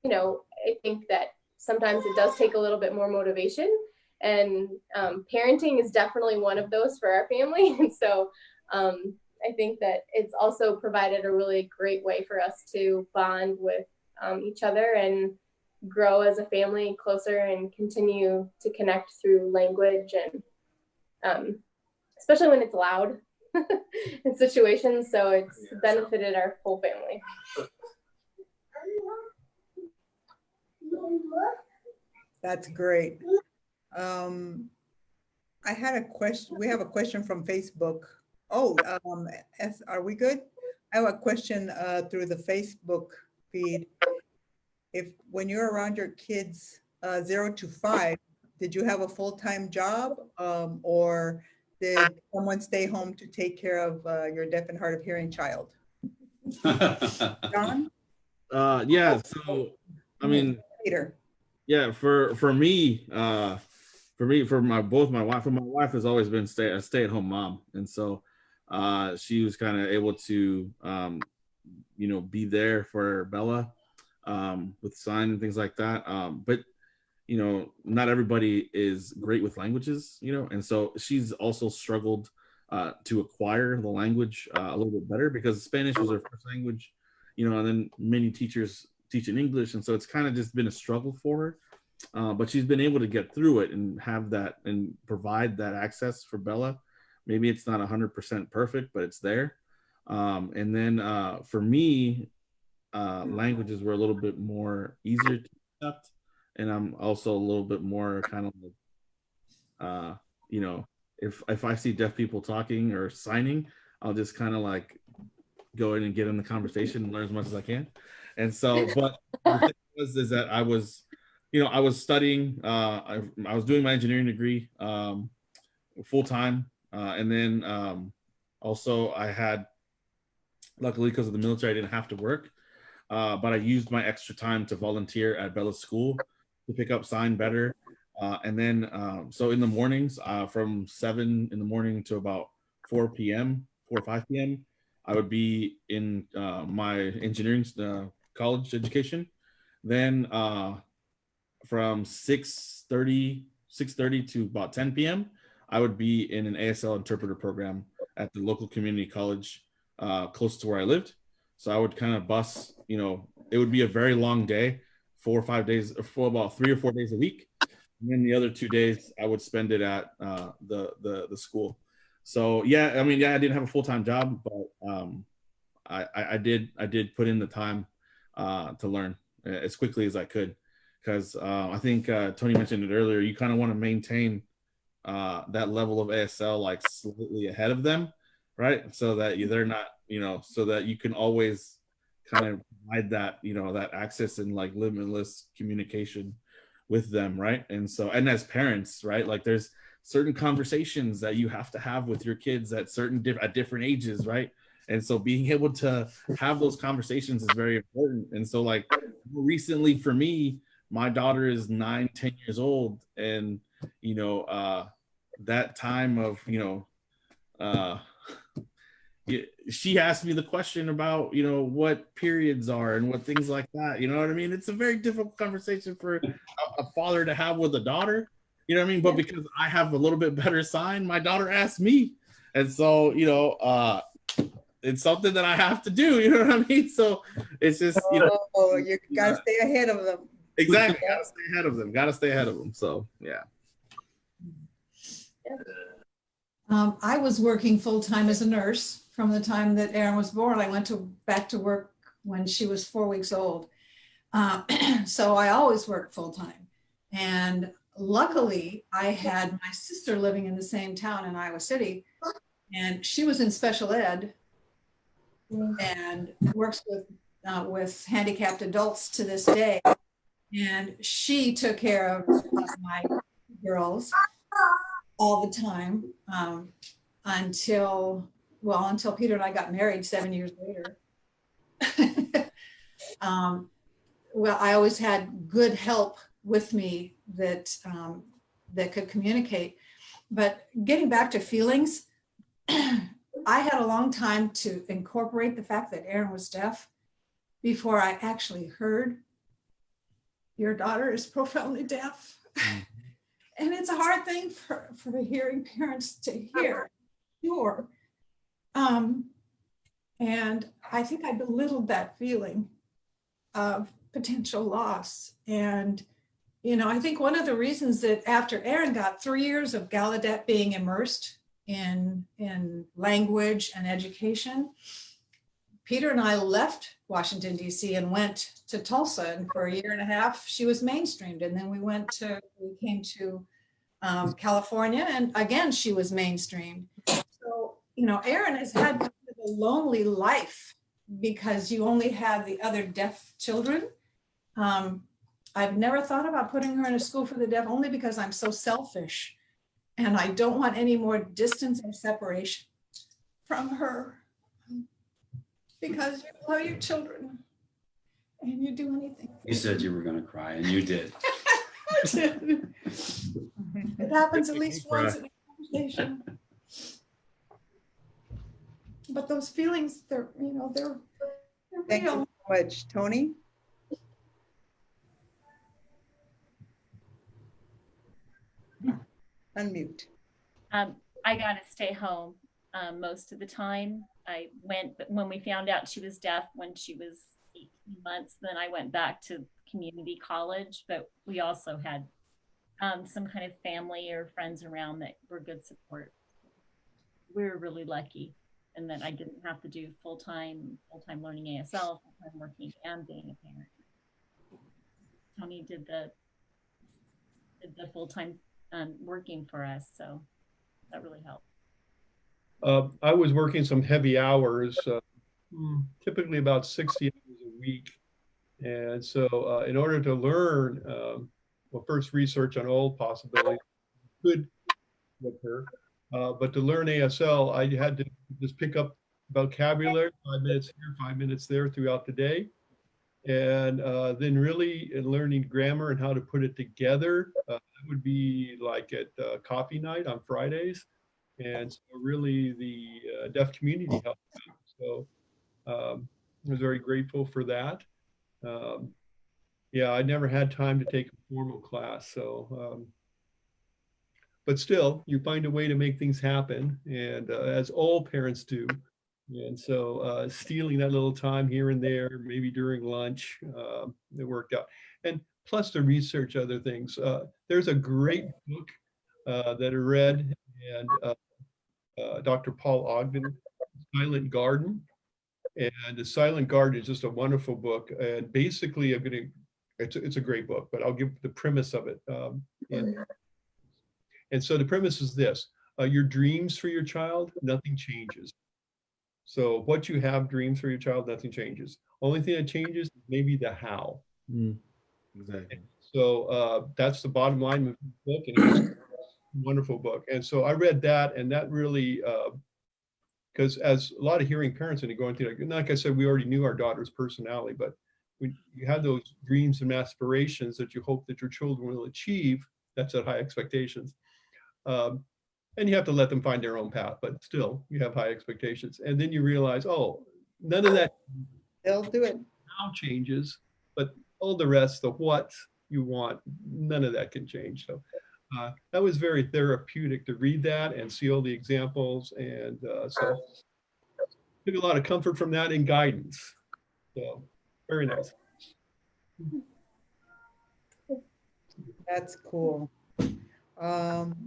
you know, I think that sometimes it does take a little bit more motivation. And parenting is definitely one of those for our family. And so I think that it's also provided a really great way for us to bond with each other and grow as a family closer, and continue to connect through language, and especially when it's loud in situations. So it's benefited our whole family. That's great. I had a question. We have a question from Facebook. Oh, are we good? I have a question through the Facebook feed. If when you're around your kids 0 to 5, did you have a full-time job, or did someone stay home to take care of your deaf and hard of hearing child? John? Yeah. So, I mean, Peter. Yeah, for me, my wife has always been a stay-at-home mom, and so she was kind of able to you know, be there for Bella with sign and things like that. But you know, not everybody is great with languages, you know, and so she's also struggled to acquire the language a little bit better, because Spanish was her first language, you know, and then many teachers teach in English, and so it's kind of just been a struggle for her. But she's been able to get through it and have that and provide that access for Bella. Maybe it's not 100% perfect, but it's there. And then for me, languages were a little bit more easier to accept, and I'm also a little bit more kind of like, you know, if I see deaf people talking or signing, I'll just kind of like go in and get in the conversation and learn as much as I can. And so, but the thing was is that I was, I was studying. I was doing my engineering degree full time, and then also I had, luckily because of the military, I didn't have to work. But I used my extra time to volunteer at Bella's school to pick up sign better. And then, so in the mornings, from 7 in the morning to about 4 p.m., 4 or 5 p.m., I would be in my engineering college education. Then from 6:30 to about 10 p.m., I would be in an ASL interpreter program at the local community college close to where I lived. So I would kind of bus, it would be a very long day, 4 or 5 days, for about 3 or 4 days a week. And then the other 2 days I would spend it at the school. So yeah, I didn't have a full-time job, but I did put in the time to learn as quickly as I could, because I think Tony mentioned it earlier. You kind of want to maintain that level of ASL like slightly ahead of them, right? So that they're not, so that you can always kind of provide that, that access and like limitless communication with them, right? And so, and as parents, right, like there's certain conversations that you have to have with your kids at at different ages, right? And so being able to have those conversations is very important. And so like recently for me, my daughter is 9-10 years old, and that time of she asked me the question about what periods are and what things like that. You know what I mean? It's a very difficult conversation for a father to have with a daughter. You know what I mean? But because I have a little bit better sign, my daughter asked me, and so it's something that I have to do. You know what I mean? So it's just you gotta stay ahead of them. Exactly, gotta stay ahead of them. Gotta stay ahead of them. So yeah. I was working full-time as a nurse from the time that Erin was born. I went back to work when she was 4 weeks old. So I always worked full-time. And luckily, I had my sister living in the same town in Iowa City, and she was in special ed and works with handicapped adults to this day. And she took care of my girls all the time until Peter and I got married 7 years later. Well, I always had good help with me that could communicate. But getting back to feelings, I had a long time to incorporate the fact that Erin was deaf before I actually heard, your daughter is profoundly deaf. And it's a hard thing for hearing parents to hear, sure. And I think I belittled that feeling of potential loss. And, I think one of the reasons that after Erin got 3 years of Gallaudet being immersed in language and education, Peter and I left Washington, D.C. and went to Tulsa. And for a year and a half, she was mainstreamed. And then we came to California, and again, she was mainstreamed. So, Erin has had kind of a lonely life because you only have the other deaf children. I've never thought about putting her in a school for the deaf, only because I'm so selfish and I don't want any more distance or separation from her, because you love your children and you do anything. You said you were going to cry, and you did. I did. It happens at least once in a conversation. But those feelings, they're Thank real. you so much, Tony. Unmute. I got to stay home most of the time. I went, but when we found out she was deaf when she was 18 months, then I went back to community college. But we also had some kind of family or friends around that were good support. We were really lucky. and then I didn't have to do full-time learning ASL, full-time working and being a parent. Tony did the full-time working for us, so that really helped. I was working some heavy hours, typically about 60 hours a week. And so in order to learn, well, first research on all possibilities, good with her, but to learn ASL, I had to just pick up vocabulary, 5 minutes here, 5 minutes there throughout the day. And then really learning grammar and how to put it together, that would be like at coffee night on Fridays. And so really the deaf community helped out. So I was very grateful for that. Yeah, I never had time to take a formal class. So, but still, you find a way to make things happen. And as all parents do. And so stealing that little time here and there, maybe during lunch, it worked out. And plus to research other things. There's a great book that I read, and Dr. Paul Ogden, Silent Garden. And The Silent Garden is just a wonderful book. And basically, it's a great book, but I'll give the premise of it. And so the premise is this: your dreams for your child, nothing changes. So what you have dreams for your child, nothing changes. Only thing that changes is maybe the how. Exactly. So that's the bottom line of the book, and it's a wonderful book. And so I read that, and that really, because as a lot of hearing parents, and you're going through, like I said, we already knew our daughter's personality, but when you have those dreams and aspirations that you hope that your children will achieve, that's at high expectations. And you have to let them find their own path, but still you have high expectations. And then you realize, oh, none of that They'll do it. now changes, but all the rest, the what you want, none of that can change. So that was very therapeutic to read that and see all the examples. And so took a lot of comfort from that and guidance. So very nice. That's cool.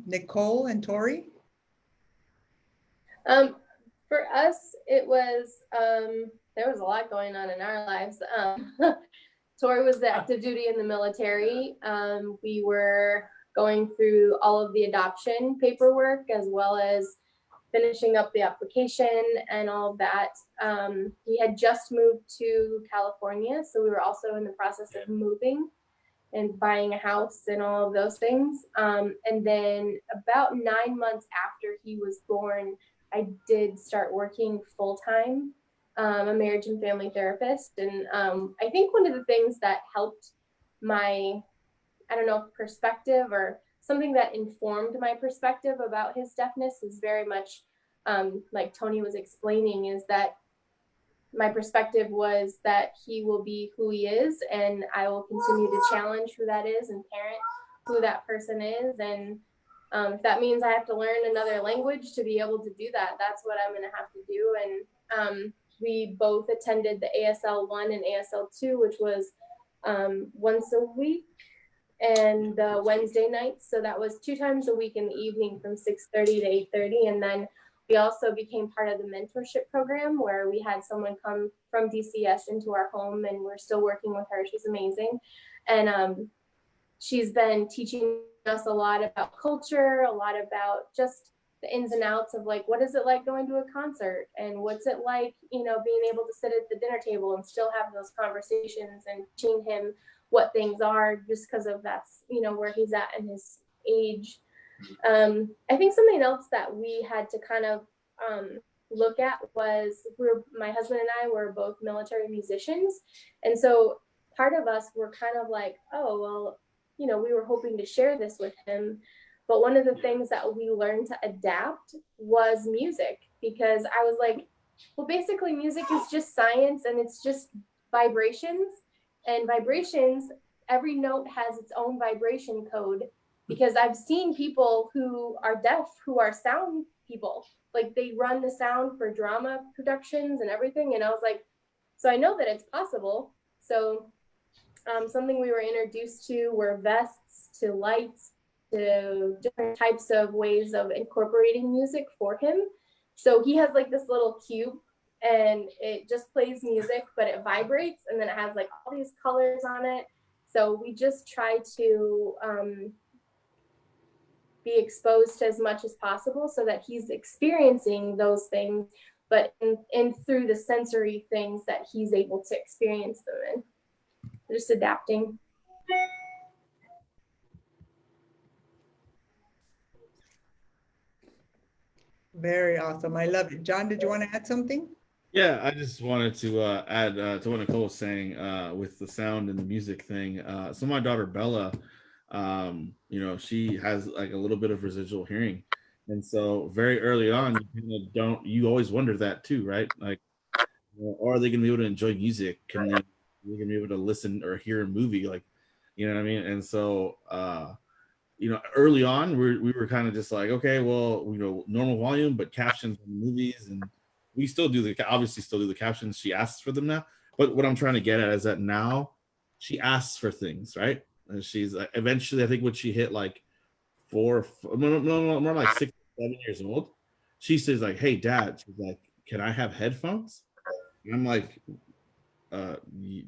Nicole and Tori? For us, it was, there was a lot going on in our lives. Tori was the active duty in the military. We were going through all of the adoption paperwork as well as finishing up the application and all of that. We had just moved to California, so we were also in the process of moving and buying a house and all of those things. And then about 9 months after he was born, I did start working full-time. I'm a marriage and family therapist. And I think one of the things that helped my, I don't know, perspective, or something that informed my perspective about his deafness is very much, like Tony was explaining, is that my perspective was that he will be who he is, and I will continue to challenge who that is and parent who that person is. And if that means I have to learn another language to be able to do that, that's what I'm going to have to do. And we both attended the ASL 1 and ASL 2, which was once a week and Wednesday nights. So that was 2 times a week in the evening from 6:30 to 8:30. And then we also became part of the mentorship program where we had someone come from DCS into our home, and we're still working with her. She's amazing. And she's been teaching us a lot about culture, a lot about just the ins and outs of like, what is it like going to a concert, and what's it like, you know, being able to sit at the dinner table and still have those conversations, and teaching him what things are, just because of that's, you know, where he's at in his age. I think something else that we had to kind of look at was my husband and I were both military musicians. And so part of us were kind of like, oh, well, you know, we were hoping to share this with him. But one of the things that we learned to adapt was music, because I was like, well, basically music is just science, and it's just vibrations, and vibrations, every note has its own vibration code. Because I've seen people who are deaf, who are sound people, like they run the sound for drama productions and everything. And I was like, so I know that it's possible. So something we were introduced to were vests, to lights, to different types of ways of incorporating music for him. So he has like this little cube and it just plays music, but it vibrates and then it has like all these colors on it. So we just try to be exposed to as much as possible so that he's experiencing those things, but in through the sensory things that he's able to experience them in. Just adapting. Very awesome. I love it. John, did you want to add something? Yeah, I just wanted to add to what Nicole was saying with the sound and the music thing. So my daughter Bella, you know, she has like a little bit of residual hearing, and so very early on, you always wonder that too, right? Like, are they going to be able to enjoy music? Can they? Are they going to be able to listen or hear a movie? Like, you know what I mean? And so, you know, early on, we were kind of just like, okay, well, you know, normal volume, but captions in the movies, and we still do obviously still do the captions. She asks for them now, but what I'm trying to get at is that now she asks for things, right? And she's eventually, I think when she hit like more like 6 or 7 years old, she says like, "Hey, Dad," she's like, "Can I have headphones?" And I'm like,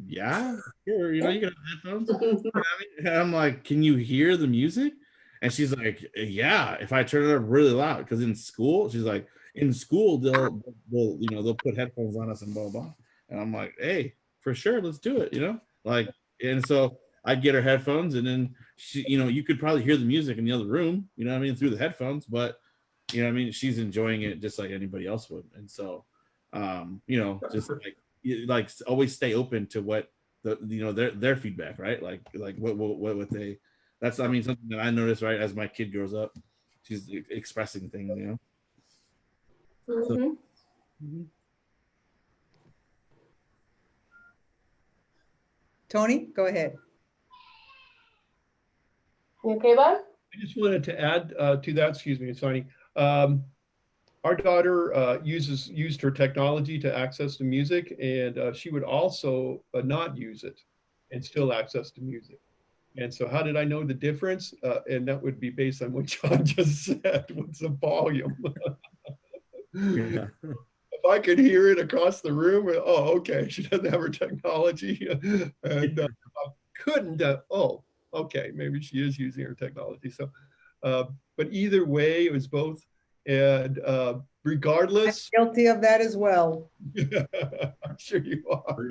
yeah, sure, you know, you can have headphones. You know what I mean? And I'm like, "Can you hear the music?" And she's like, "Yeah, if I turn it up really loud." Because in school, she's like, in school they'll you know, they'll put headphones on us and blah blah. And I'm like, "Hey, for sure, let's do it." You know, like, and so I get her headphones, and then she, you know, you could probably hear the music in the other room, you know what I mean, through the headphones, but you know what I mean, she's enjoying it just like anybody else would. And so, you know, just like always stay open to what the, you know, their feedback, right? Like what would they, that's, I mean, something that I notice, right, as my kid grows up, she's expressing things, you know. Mm-hmm. So, Tony, go ahead. You okay, Bob? I just wanted to add to that, excuse me, Sonny. Our daughter used her technology to access the music, and she would also not use it and still access the music. And so how did I know the difference? And that would be based on what John just said. What's the volume? yeah. If I could hear it across the room, oh, okay, she doesn't have her technology. And I couldn't, oh, okay, maybe she is using her technology. So, but either way, it was both. And regardless, I'm guilty of that as well. I'm sure you are.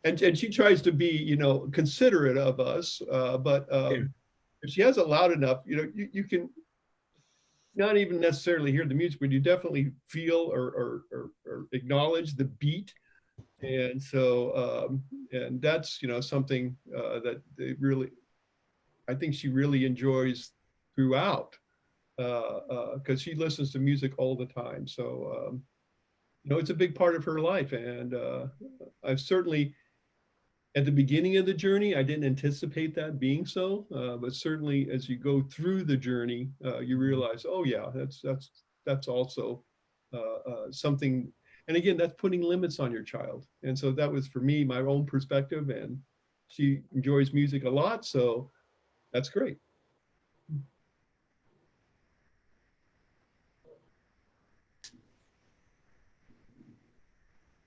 And she tries to be, you know, considerate of us, but if she has it loud enough, you know, you can not even necessarily hear the music, but you definitely feel or acknowledge the beat. And so, and that's, you know, something that they really, I think she really enjoys throughout, because she listens to music all the time. So, you know, it's a big part of her life. And I've certainly, at the beginning of the journey, I didn't anticipate that being so, but certainly as you go through the journey, you realize, oh yeah, that's also something. And again, that's putting limits on your child. And so that was for me, my own perspective, and she enjoys music a lot, so that's great.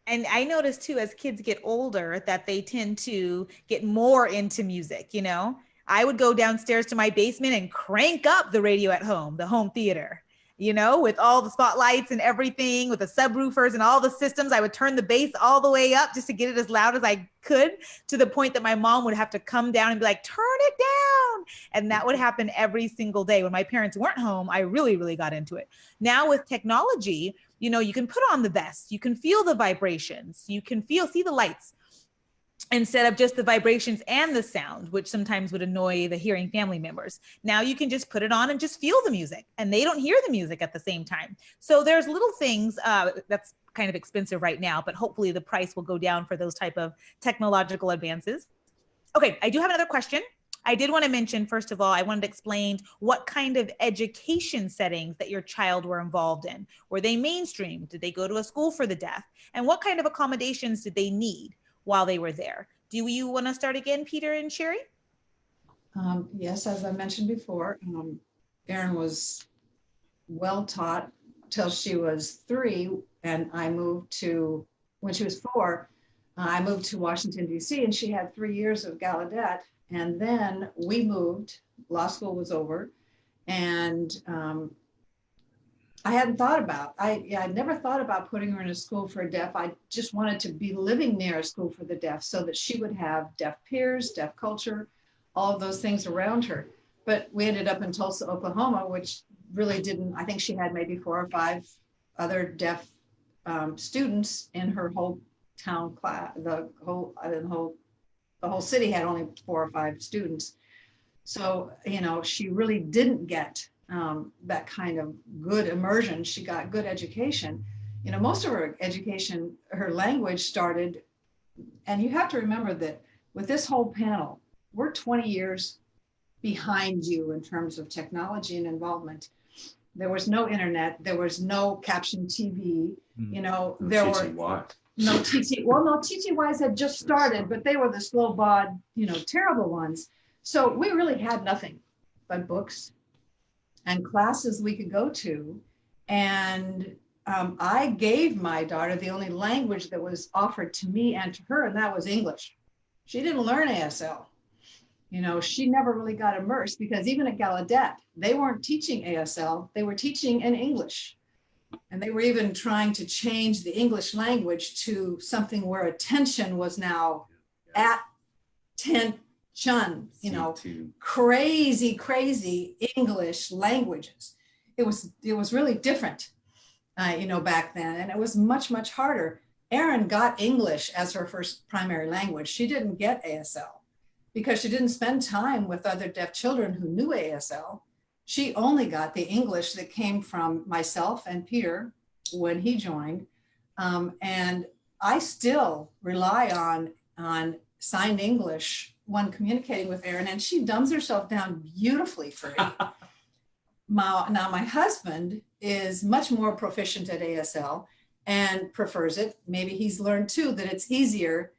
And I noticed too, as kids get older, that they tend to get more into music. You know, I would go downstairs to my basement and crank up the radio at home, the home theater, you know, with all the spotlights and everything, with the subwoofers and all the systems. I would turn the bass all the way up just to get it as loud as I could, to the point that my mom would have to come down and be like, turn it down. And that would happen every single day. When my parents weren't home, I really got into it. Now with technology, you know, you can put on the vest, you can feel the vibrations, you can see the lights, instead of just the vibrations and the sound, which sometimes would annoy the hearing family members. Now you can just put it on and just feel the music, and they don't hear the music at the same time. So there's little things that's kind of expensive right now, but hopefully the price will go down for those type of technological advances. Okay, I do have another question. I did want to mention, first of all, I wanted to explain what kind of education settings that your child were involved in. Were they mainstream? Did they go to a school for the deaf? And what kind of accommodations did they need while they were there? Do you want to start again, Peter and Sherry? Yes, as I mentioned before, Aaron was well taught till she was 3. And I moved to, when she was 4, I moved to Washington, D.C., and she had 3 years of Gallaudet. And then we moved, law school was over. And I hadn't thought about, I'd never thought about putting her in a school for deaf. I just wanted to be living near a school for the deaf so that she would have deaf peers, deaf culture, all of those things around her. But we ended up in Tulsa, Oklahoma, which really didn't, I think she had maybe 4 or 5 other deaf students in her whole town class. The whole city had only 4 or 5 students. So, you know, she really didn't get that kind of good immersion. She got good education. You know, most of her education, her language started, and you have to remember that with this whole panel, we're 20 years behind you in terms of technology and involvement. There was no internet, there was no caption TV, you know, there were no TT. Well, no, TTYs had just started, but they were the slow bod, you know, terrible ones. So we really had nothing but books and classes we could go to. And I gave my daughter the only language that was offered to me and to her, and that was English. She didn't learn ASL. You know, she never really got immersed because even at Gallaudet, they weren't teaching ASL, they were teaching in English. And they were even trying to change the English language to something where attention was now attention, you know, crazy English languages. It was really different, you know, back then. And it was much harder. Erin got English as her first primary language. She didn't get ASL because she didn't spend time with other deaf children who knew ASL. She only got the English that came from myself and Peter when he joined. And I still rely on signed English when communicating with Erin, and she dumbs herself down beautifully for it. Now, my husband is much more proficient at ASL and prefers it. Maybe he's learned too that it's easier.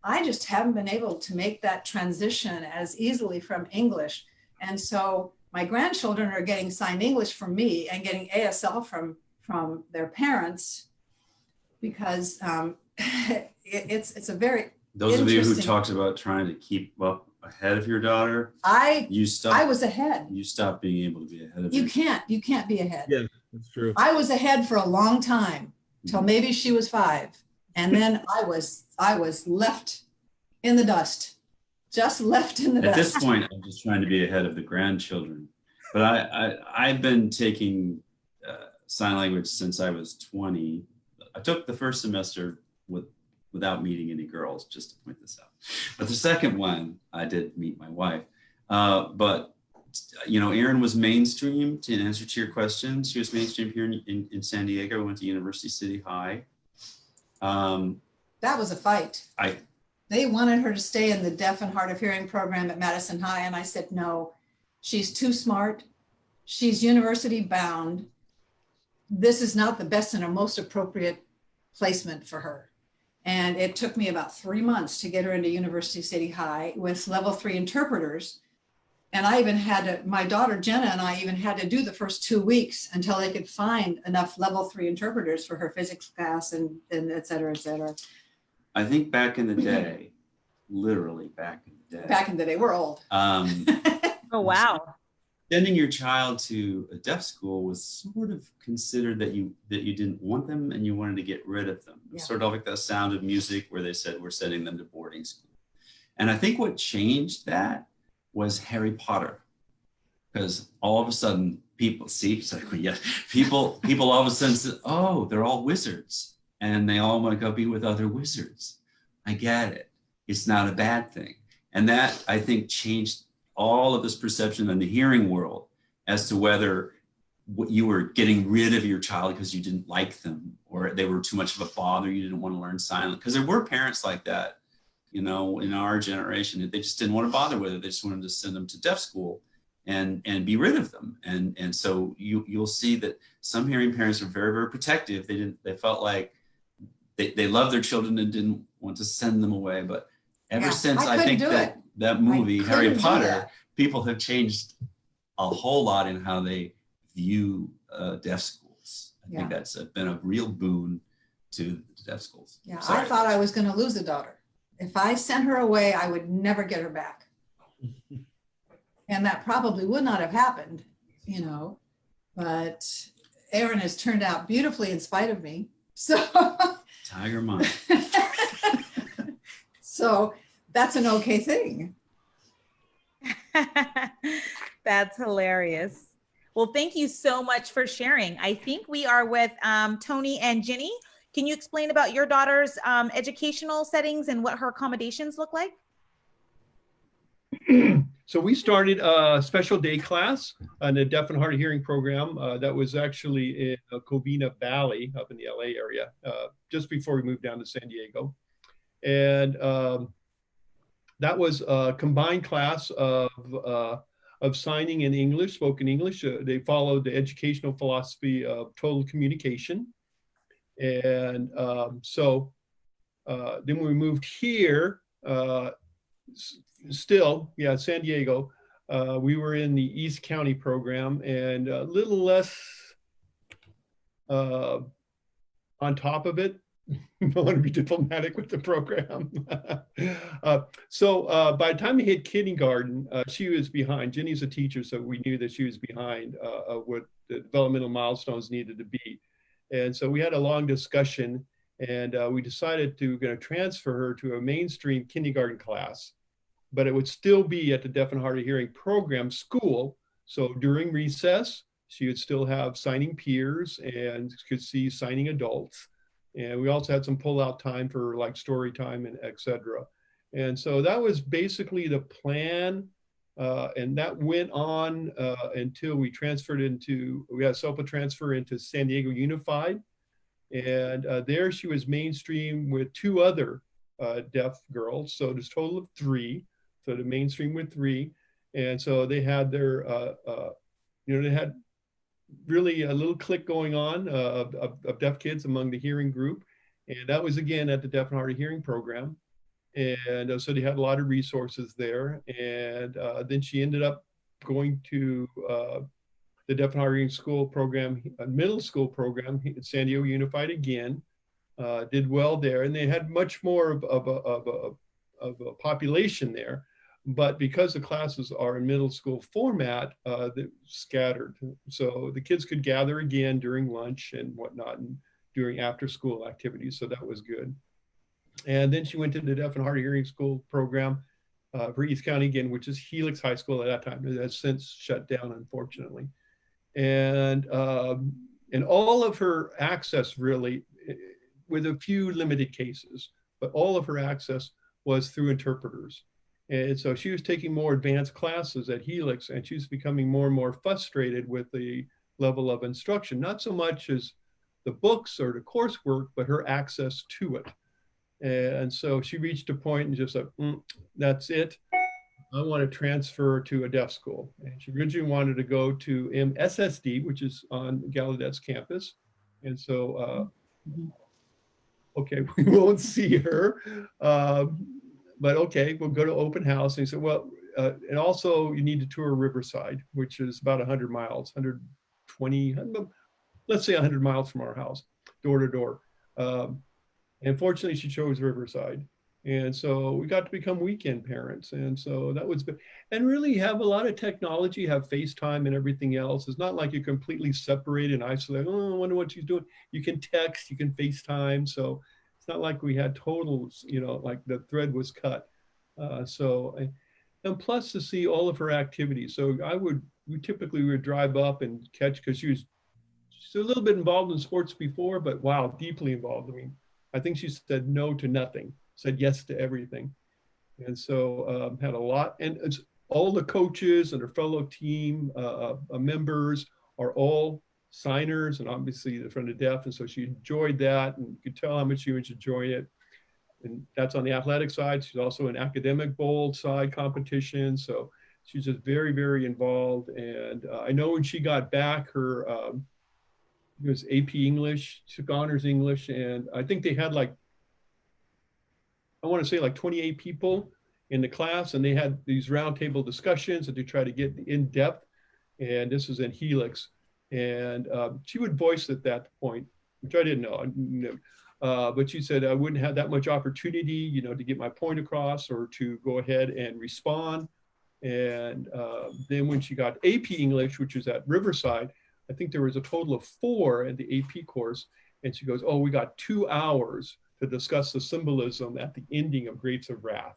I just haven't been able to make that transition as easily from English. And so my grandchildren are getting signed English from me and getting ASL from their parents because it's a very Those of you who talked about trying to keep up ahead of your daughter, I was ahead. You stopped being able to be ahead of her. You can't be ahead. Yeah, that's true. I was ahead for a long time till maybe she was 5. And then I was left in the dust, just left in the dust. At this point, I'm just trying to be ahead of the grandchildren. But I've been taking sign language since I was 20. I took the first semester without meeting any girls, just to point this out. But the second one, I did meet my wife. But, you know, Erin was mainstream, to answer to your question. She was mainstream here in San Diego. Went to University City High. That was a fight. They wanted her to stay in the deaf and hard of hearing program at Madison High. And I said, no, she's too smart. She's university bound. This is not the best and most appropriate placement for her. And it took me about 3 months to get her into University City High with level 3 interpreters. And I even had to, my daughter Jenna and I even had to do the first 2 weeks until they could find enough level 3 interpreters for her physics class and et cetera, et cetera. I think back in the day, literally back in the day. Back in the day, we're old. Oh, wow. Sending your child to a deaf school was sort of considered that you didn't want them and you wanted to get rid of them. Yeah. Sort of like the Sound of Music where they said we're sending them to boarding school. And I think what changed that was Harry Potter, because all of a sudden people all of a sudden said, oh, they're all wizards and they all want to go be with other wizards. I get it. It's not a bad thing. And that, I think, changed all of this perception in the hearing world as to whether you were getting rid of your child because you didn't like them or they were too much of a bother, you didn't want to learn sign language. Because there were parents like that, you know, in our generation. They just didn't want to bother with it. They just wanted to send them to deaf school and be rid of them. And so you'll see that some hearing parents are very, very protective. They felt like they loved their children and didn't want to send them away. But ever since I think that movie, Harry Potter, people have changed a whole lot in how they view deaf schools. I Yeah. think that's been a real boon to the deaf schools. Yeah, Sorry. I thought I was going to lose a daughter. If I sent her away, I would never get her back. And that probably would not have happened, you know, but Erin has turned out beautifully in spite of me. So, Tiger Mom. so that's an okay thing. That's hilarious. Well, thank you so much for sharing. I think we are with Tony and Ginny. Can you explain about your daughter's educational settings and what her accommodations look like? So we started a special day class on the deaf and hard of hearing program that was actually in Covina Valley up in the LA area, just before we moved down to San Diego. And that was a combined class of signing in English, spoken English. They followed the educational philosophy of total communication. And so then when we moved here, still, yeah, San Diego, we were in the East County program and a little less on top of it. I don't want to be diplomatic with the program. So by the time we hit kindergarten, she was behind. Ginny's a teacher, so we knew that she was behind what the developmental milestones needed to be. And so we had a long discussion, and we decided to transfer her to a mainstream kindergarten class, but it would still be at the deaf and hard of hearing program school. So during recess, she would still have signing peers and could see signing adults. And we also had some pull-out time for like story time and et cetera. And so that was basically the plan. And that went on until we transferred into, we had SOPA transfer into San Diego Unified. And there she was mainstream with two other deaf girls. So there's a total of 3. So the mainstream with 3. And so they had their, they had really a little clique going on of deaf kids among the hearing group. And that was again at the deaf and hard of hearing program. And so they had a lot of resources there. And then she ended up going to the deaf and hard of hearing school program, middle school program at San Diego Unified again, did well there. And they had much more of a population there. But because the classes are in middle school format, they're scattered. So the kids could gather again during lunch and whatnot and during after school activities. So that was good. And then she went to the deaf and hard of hearing school program for East County again, which is Helix High School at that time. It has since shut down, unfortunately. And all of her access really, with a few limited cases, but all of her access was through interpreters. And so she was taking more advanced classes at Helix, and she was becoming more and more frustrated with the level of instruction, not so much as the books or the coursework, but her access to it. And so she reached a point and just like, that's it. I want to transfer to a deaf school. And she originally wanted to go to MSSD, which is on Gallaudet's campus. And so, okay, we won't see her. But okay, we'll go to open house. And he said, well, and also you need to tour Riverside, which is about 100 miles, 120, let's say 100 miles from our house, door to door. And fortunately, she chose Riverside. And so we got to become weekend parents. And so that was, and really have a lot of technology, have FaceTime and everything else. It's not like you're completely separated and isolated. Oh, I wonder what she's doing. You can text, you can FaceTime. So it's not like we had totals, like the thread was cut. And plus to see all of her activities. So we typically would drive up and catch, because she's a little bit involved in sports before, but wow, deeply involved. I mean, I think she said no to nothing, said yes to everything. And so had a lot, and it's all the coaches and her fellow team members are all signers, and obviously they're from the deaf. And so she enjoyed that, and you could tell how much she was enjoying it. And that's on the athletic side. She's also in academic bowl side competition. So she's just very, very involved. And I know when she got back, her, it was AP English, she took honors English. And I think they had I want to say 28 people in the class, and they had these roundtable discussions that they try to get in depth. And this is in Helix. And she would voice at that point, which I didn't know. But she said I wouldn't have that much opportunity, you know, to get my point across or to go ahead and respond. And then when she got AP English, which was at Riverside, I think there was a total of 4 at the AP course. And she goes, oh, we got 2 hours to discuss the symbolism at the ending of Grapes of Wrath.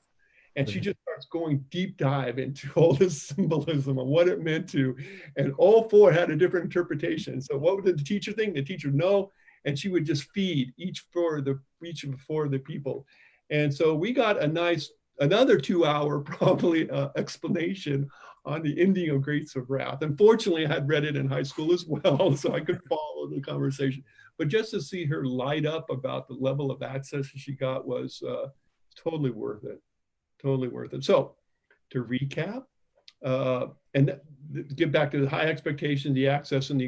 And she just starts going deep dive into all this symbolism and what it meant to, and all 4 had a different interpretation. So what did the teacher think? The teacher know, and she would just feed each of the 4 of the people. And so we got another 2-hour probably explanation on the ending of Grapes of Wrath. Unfortunately, I had read it in high school as well, so I could follow the conversation. But just to see her light up about the level of access she got was totally worth it. Totally worth it. So to recap, and get back to the high expectation, the access and the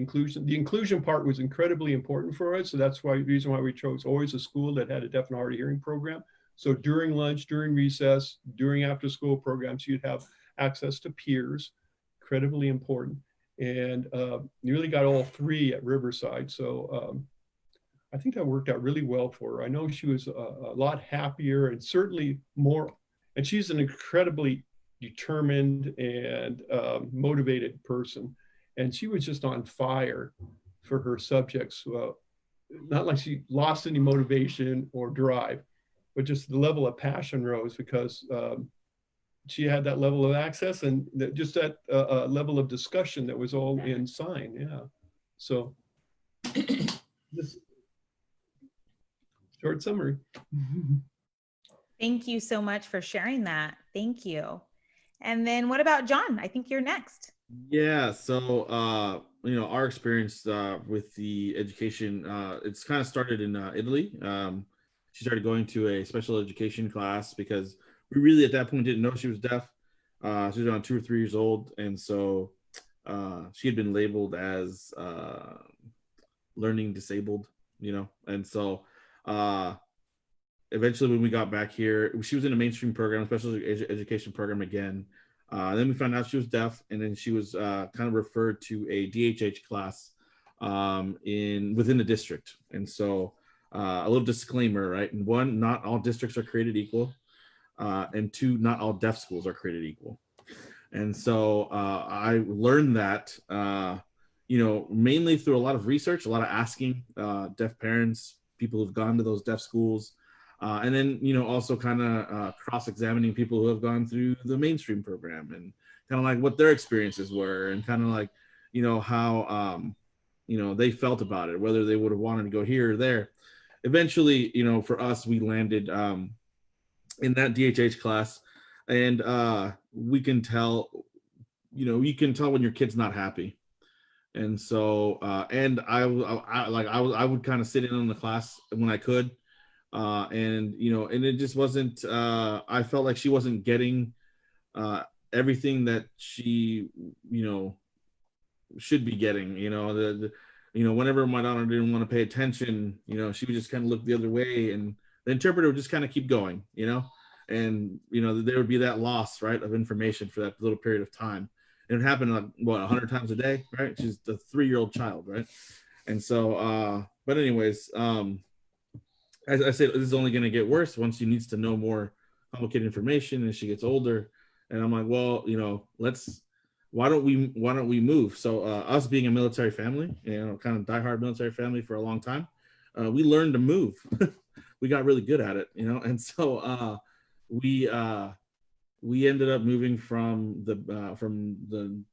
inclusion part was incredibly important for us. So that's the reason why we chose always a school that had a deaf and hard of hearing program. So during lunch, during recess, during after school programs, you'd have access to peers, incredibly important. And you really got all 3 at Riverside. So I think that worked out really well for her. I know she was a lot happier and certainly more, and she's an incredibly determined and motivated person. And she was just on fire for her subjects. Not like she lost any motivation or drive, but just the level of passion rose because she had that level of access and just that level of discussion that was all in sign. Yeah. So this short summary. Thank you so much for sharing that. Thank you. And then what about John? I think you're next. Yeah, so you know, our experience with the education, it's kind of started in Italy. She started going to a special education class because we really at that point didn't know she was deaf. She was around 2 or 3 years old, and so she had been labeled as learning disabled, you know, and so eventually when we got back here, she was in a mainstream program, special education program again. Then we found out she was deaf, and then she was kind of referred to a DHH class within the district. And so a little disclaimer, right? And 1, not all districts are created equal. And 2, not all deaf schools are created equal. And so I learned that, you know, mainly through a lot of research, a lot of asking deaf parents, people who've gone to those deaf schools. And then, you know, also kind of cross-examining people who have gone through the mainstream program and kind of like what their experiences were and kind of like, you know, how, you know, they felt about it, whether they would have wanted to go here or there. Eventually, you know, for us, we landed in that DHH class, and we can tell, you know, you can tell when your kid's not happy. And so, and I would kind of sit in on the class when I could. And you know, and it just wasn't I felt like she wasn't getting everything that she, you know, should be getting. You know, you know, whenever my daughter didn't want to pay attention, you know, she would just kind of look the other way, and the interpreter would just kind of keep going, you know, and you know, there would be that loss, right, of information for that little period of time. And it happened like what, 100 times a day, right? She's the 3-year-old child, right? And so but anyways, as I said, this is only going to get worse once she needs to know more complicated information as she gets older. And I'm like, well, you know, why don't we move? So us being a military family, you know, kind of diehard military family for a long time, we learned to move. We got really good at it, you know, and so we ended up moving from the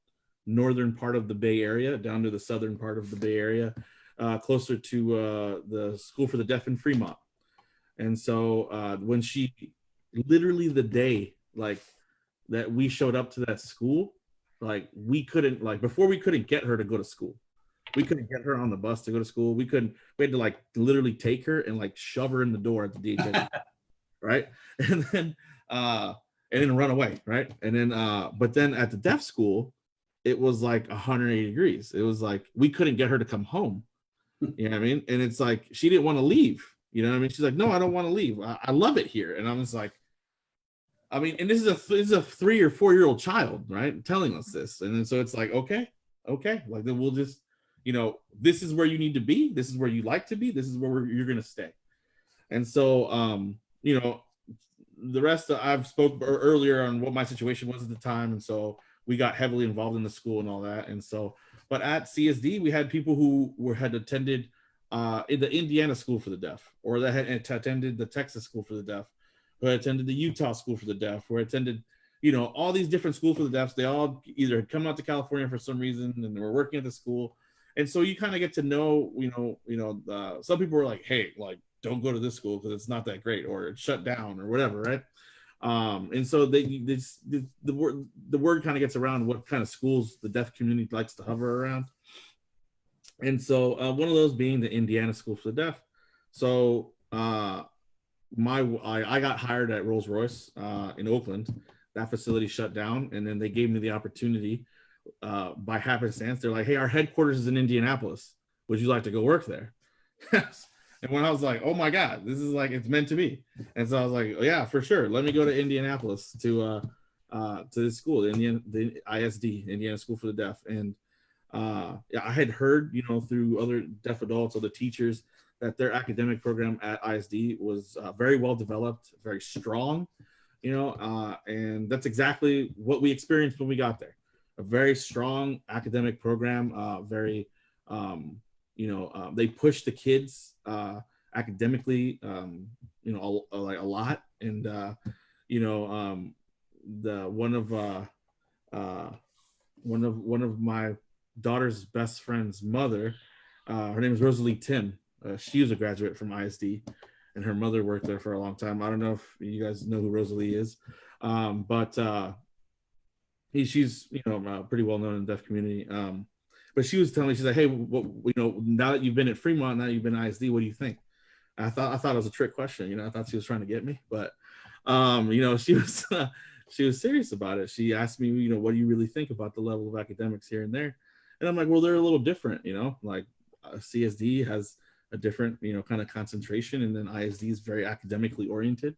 northern part of the Bay Area down to the southern part of the Bay Area, closer to the School for the Deaf in Fremont. And so when she, literally the day like that we showed up to that school, like we couldn't, like before we couldn't get her to go to school. We couldn't get her on the bus to go to school. We had to like literally take her and like shove her in the door at the DHS, right? And then run away, right? And then but then at the deaf school, it was like 180 degrees. It was like we couldn't get her to come home. You know what I mean? And it's like she didn't want to leave. You know what I mean? She's like, no, I don't want to leave. I love it here. And I was like, I mean, and this is a 3 or 4 year old child, right? Telling us this. And then so it's like, okay. Like then we'll just, you know, this is where you need to be. This is where you like to be. This is where you're going to stay. And so, you know, the rest I've spoke earlier on what my situation was at the time. And so we got heavily involved in the school and all that. And so, but at CSD, we had people who had attended in the Indiana School for the Deaf, or that had attended the Texas School for the Deaf, who had attended the Utah School for the Deaf, who had attended, you know, all these different schools for the deaf. They all either had come out to California for some reason and they were working at the school. And so you kind of get to know, some people were like, hey, like, don't go to this school because it's not that great, or it's shut down or whatever, right? And so the word kind of gets around what kind of schools the deaf community likes to hover around. And so one of those being the Indiana School for the Deaf. So I got hired at Rolls-Royce in Oakland. That facility shut down, and then they gave me the opportunity by happenstance. They're like, hey, our headquarters is in Indianapolis. Would you like to go work there? And when I was like, oh my God, this is like, it's meant to be. And so I was like, oh, yeah, for sure. Let me go to Indianapolis to this school, the ISD, Indiana School for the Deaf. And yeah, I had heard, you know, through other deaf adults, other teachers, that their academic program at ISD was very well developed, very strong, you know, and that's exactly what we experienced when we got there. A very strong academic program, they push the kids academically, a lot. And, one of my daughter's best friend's mother, her name is Rosalie Tim. She was a graduate from ISD, and her mother worked there for a long time. I don't know if you guys know who Rosalie is, but she's pretty well known in the deaf community. But she was telling me, she's like, hey, now that you've been at Fremont, now that you've been at ISD, what do you think? I thought it was a trick question. I thought she was trying to get me, but she was serious about it. She asked me, what do you really think about the level of academics here and there? And I'm like, well, they're a little different, like CSD has a different, kind of concentration, and then ISD is very academically oriented.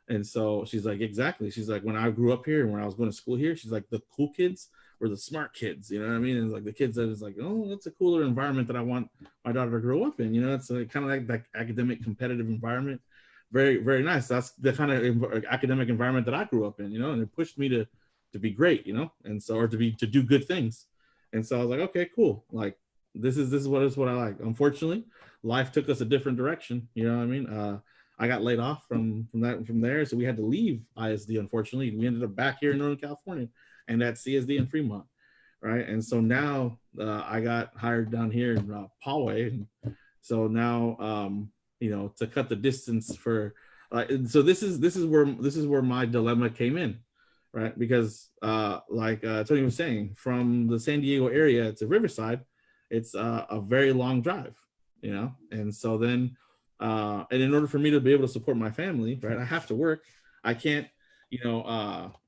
And so she's like, exactly. She's like, when I grew up here and when I was going to school here, she's like, the cool kids were the smart kids, you know what I mean? And like the kids that is like, oh, that's a cooler environment that I want my daughter to grow up in. It's kind of like that academic competitive environment. Very, very nice. That's the kind of academic environment that I grew up in, and it pushed me to be great, and so, or to do good things. And so I was like, okay, cool. Like this is what I like. Unfortunately, life took us a different direction. You know what I mean? I got laid off from there. So we had to leave ISD, unfortunately. We ended up back here in Northern California and at CSD in Fremont, right? And so now I got hired down here in Poway. And so now, to cut the distance for, so this is where my dilemma came in, right? Because like Tony was saying, from the San Diego area to Riverside, it's a very long drive, and so then, and in order for me to be able to support my family, right, I have to work. I can't,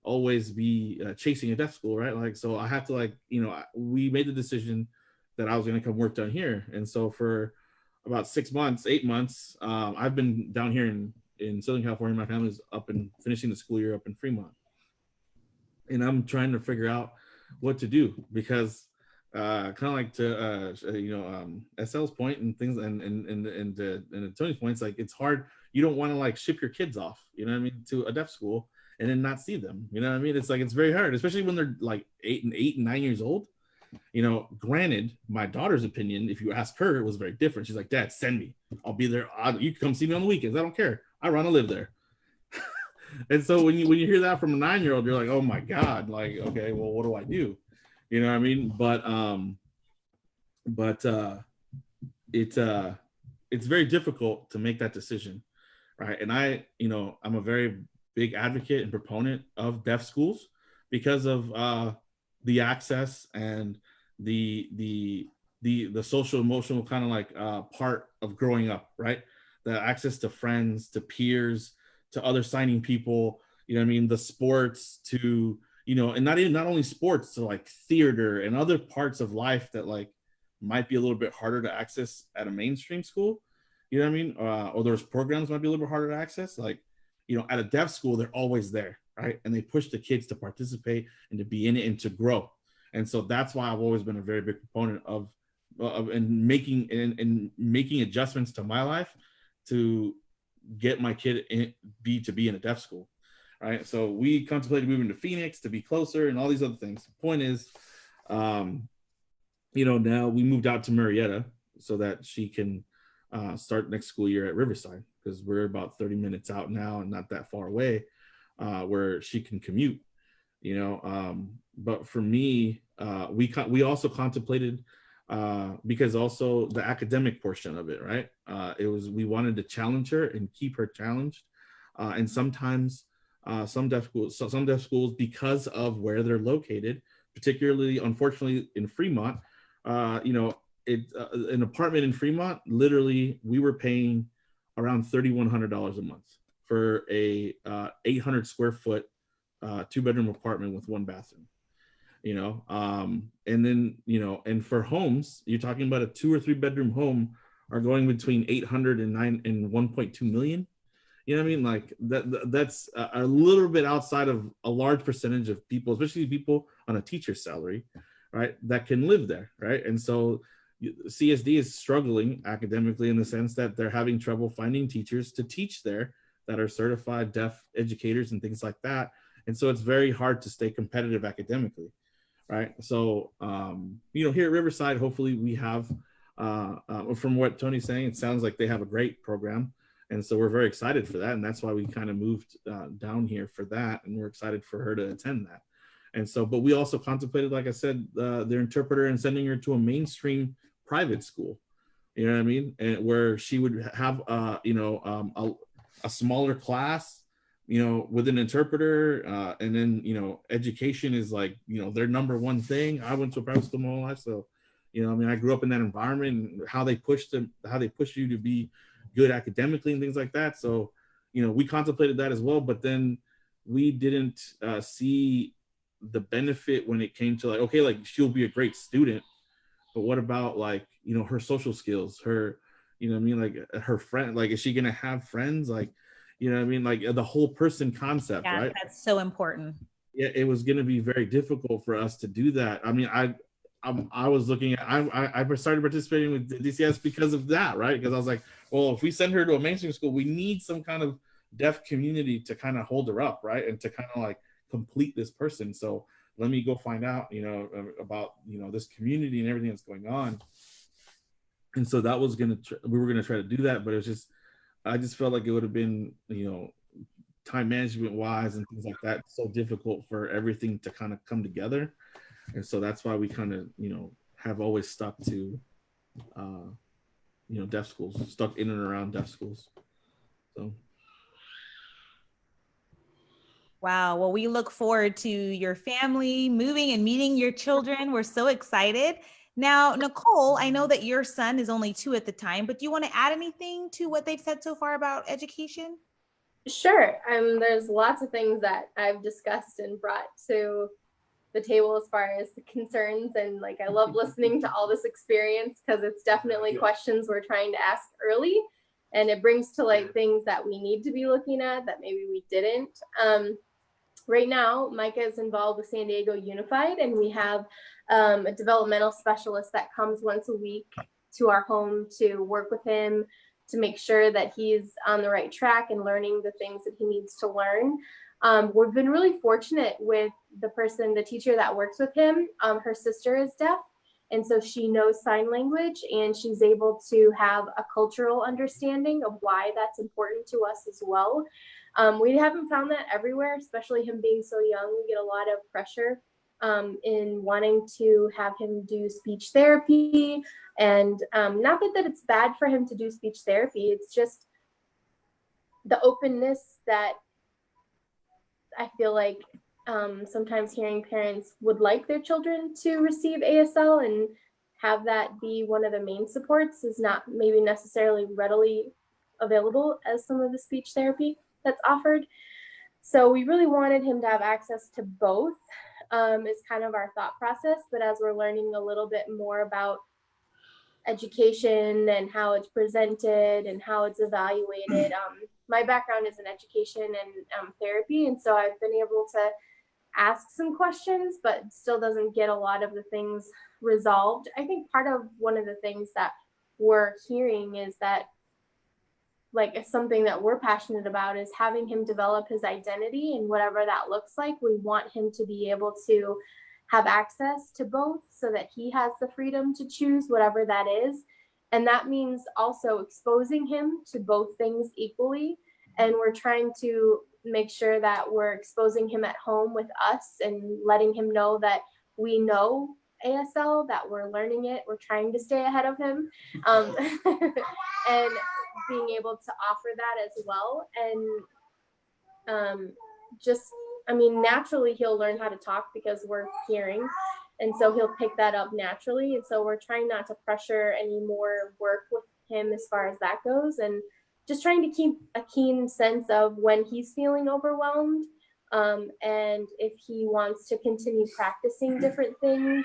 always be chasing a deaf school, right? Like, so I have to we made the decision that I was going to come work down here. And so for about 8 months, I've been down here in Southern California. My family's up and finishing the school year up in Fremont. And I'm trying to figure out what to do because kind of like to SL's point and things and Tony's points, like it's hard. You don't want to ship your kids off, to a deaf school and then not see them. It's like, it's very hard, especially when they're like 8 and 9 years old. Granted, my daughter's opinion, if you ask her, it was very different. She's like, Dad, send me. I'll be there. You can come see me on the weekends. I don't care. I want to live there. And so when you hear that from a 9-year-old, you're like, oh my God, like, okay, well, what do I do? You know what I mean? But it's very difficult to make that decision, right? And I'm a very big advocate and proponent of deaf schools because of the access and the social emotional kind of part of growing up, right? The access to friends, to peers, to other signing people, the sports, to and not only sports, to theater and other parts of life that might be a little bit harder to access at a mainstream school, or those programs might be a little bit harder to access. At a deaf school, they're always there, right? And they push the kids to participate and to be in it and to grow. And so that's why I've always been a very big proponent of and making adjustments to my life to get my kid to be in a deaf school, right? So we contemplated moving to Phoenix to be closer and all these other things. The point is, now we moved out to Marietta so that she can start next school year at Riverside, because we're about 30 minutes out now and not that far away, where she can commute, but for me, we also contemplated, because also the academic portion of it, right? We wanted to challenge her and keep her challenged. And sometimes some deaf schools, because of where they're located, particularly, unfortunately, in Fremont, an apartment in Fremont, literally, we were paying around $3,100 a month for a 800 square foot 2-bedroom apartment with 1 bathroom. And then, and for homes, you're talking about a 2 or 3 bedroom home are going between 800 and 1.2 million. You know what I mean? Like that's a little bit outside of a large percentage of people, especially people on a teacher's salary, right, that can live there, right? And so CSD is struggling academically in the sense that they're having trouble finding teachers to teach there that are certified deaf educators and things like that. And so it's very hard to stay competitive academically, right? So, here at Riverside, hopefully we have, from what Tony's saying, it sounds like they have a great program. And so we're very excited for that. And that's why we kind of moved down here for that. And we're excited for her to attend that. And so, but we also contemplated, like I said, their interpreter and sending her to a mainstream private school, you know what I mean? And where she would have, a smaller class, with an interpreter, and then, education is like, their number one thing. I went to a private school my whole life. So, I grew up in that environment, and how they push you to be good academically and things like that. So, we contemplated that as well, but then we didn't see the benefit when it came to like, okay, like she'll be a great student, but what about like, her social skills, her, like her friend, like, is she going to have friends? Like, like the whole person concept, Yeah, right? that's so important. Yeah, it was going to be very difficult for us to do that. I mean, I was looking at, I started participating with DCS because of that, right? Because I was like, well, if we send her to a mainstream school, we need some kind of deaf community to kind of hold her up, right? And to kind of like complete this person. So let me go find out, about, this community and everything that's going on. And so that was we were going to try to do that, but it was just, I just felt like it would have been, time management wise and things like that, so difficult for everything to kind of come together. And so that's why we kind of, have always stuck to, deaf schools, stuck in and around deaf schools. So. Wow. Well, we look forward to your family moving and meeting your children. We're so excited. Now, Nicole, I know that your son is only 2 at the time, but do you want to add anything to what they've said so far about education? Sure. There's lots of things that I've discussed and brought to the table as far as the concerns. And like, I love listening to all this experience because it's definitely questions we're trying to ask early. And it brings to light things that we need to be looking at that maybe we didn't. Right now, Micah is involved with San Diego Unified, and we have a developmental specialist that comes once a week to our home to work with him to make sure that he's on the right track and learning the things that he needs to learn. We've been really fortunate with the teacher that works with him. Her sister is deaf, and so she knows sign language, and she's able to have a cultural understanding of why that's important to us as well. We haven't found that everywhere, especially him being so young. We get a lot of pressure in wanting to have him do speech therapy. And not that it's bad for him to do speech therapy. It's just the openness that I feel like sometimes hearing parents would like their children to receive ASL and have that be one of the main supports is not maybe necessarily readily available as some of the speech therapy that's offered. So we really wanted him to have access to both, is kind of our thought process. But as we're learning a little bit more about education and how it's presented and how it's evaluated, my background is in education and therapy. And so I've been able to ask some questions, but still doesn't get a lot of the things resolved. I think part of one of the things that we're hearing is that, like, something that we're passionate about is having him develop his identity, and whatever that looks like, we want him to be able to have access to both so that he has the freedom to choose whatever that is. And that means also exposing him to both things equally. And we're trying to make sure that we're exposing him at home with us and letting him know that we know ASL, that we're learning it, we're trying to stay ahead of him, and being able to offer that as well. And naturally he'll learn how to talk because we're hearing, and so he'll pick that up naturally. And so we're trying not to pressure any more work with him as far as that goes, and just trying to keep a keen sense of when he's feeling overwhelmed, and if he wants to continue practicing different things.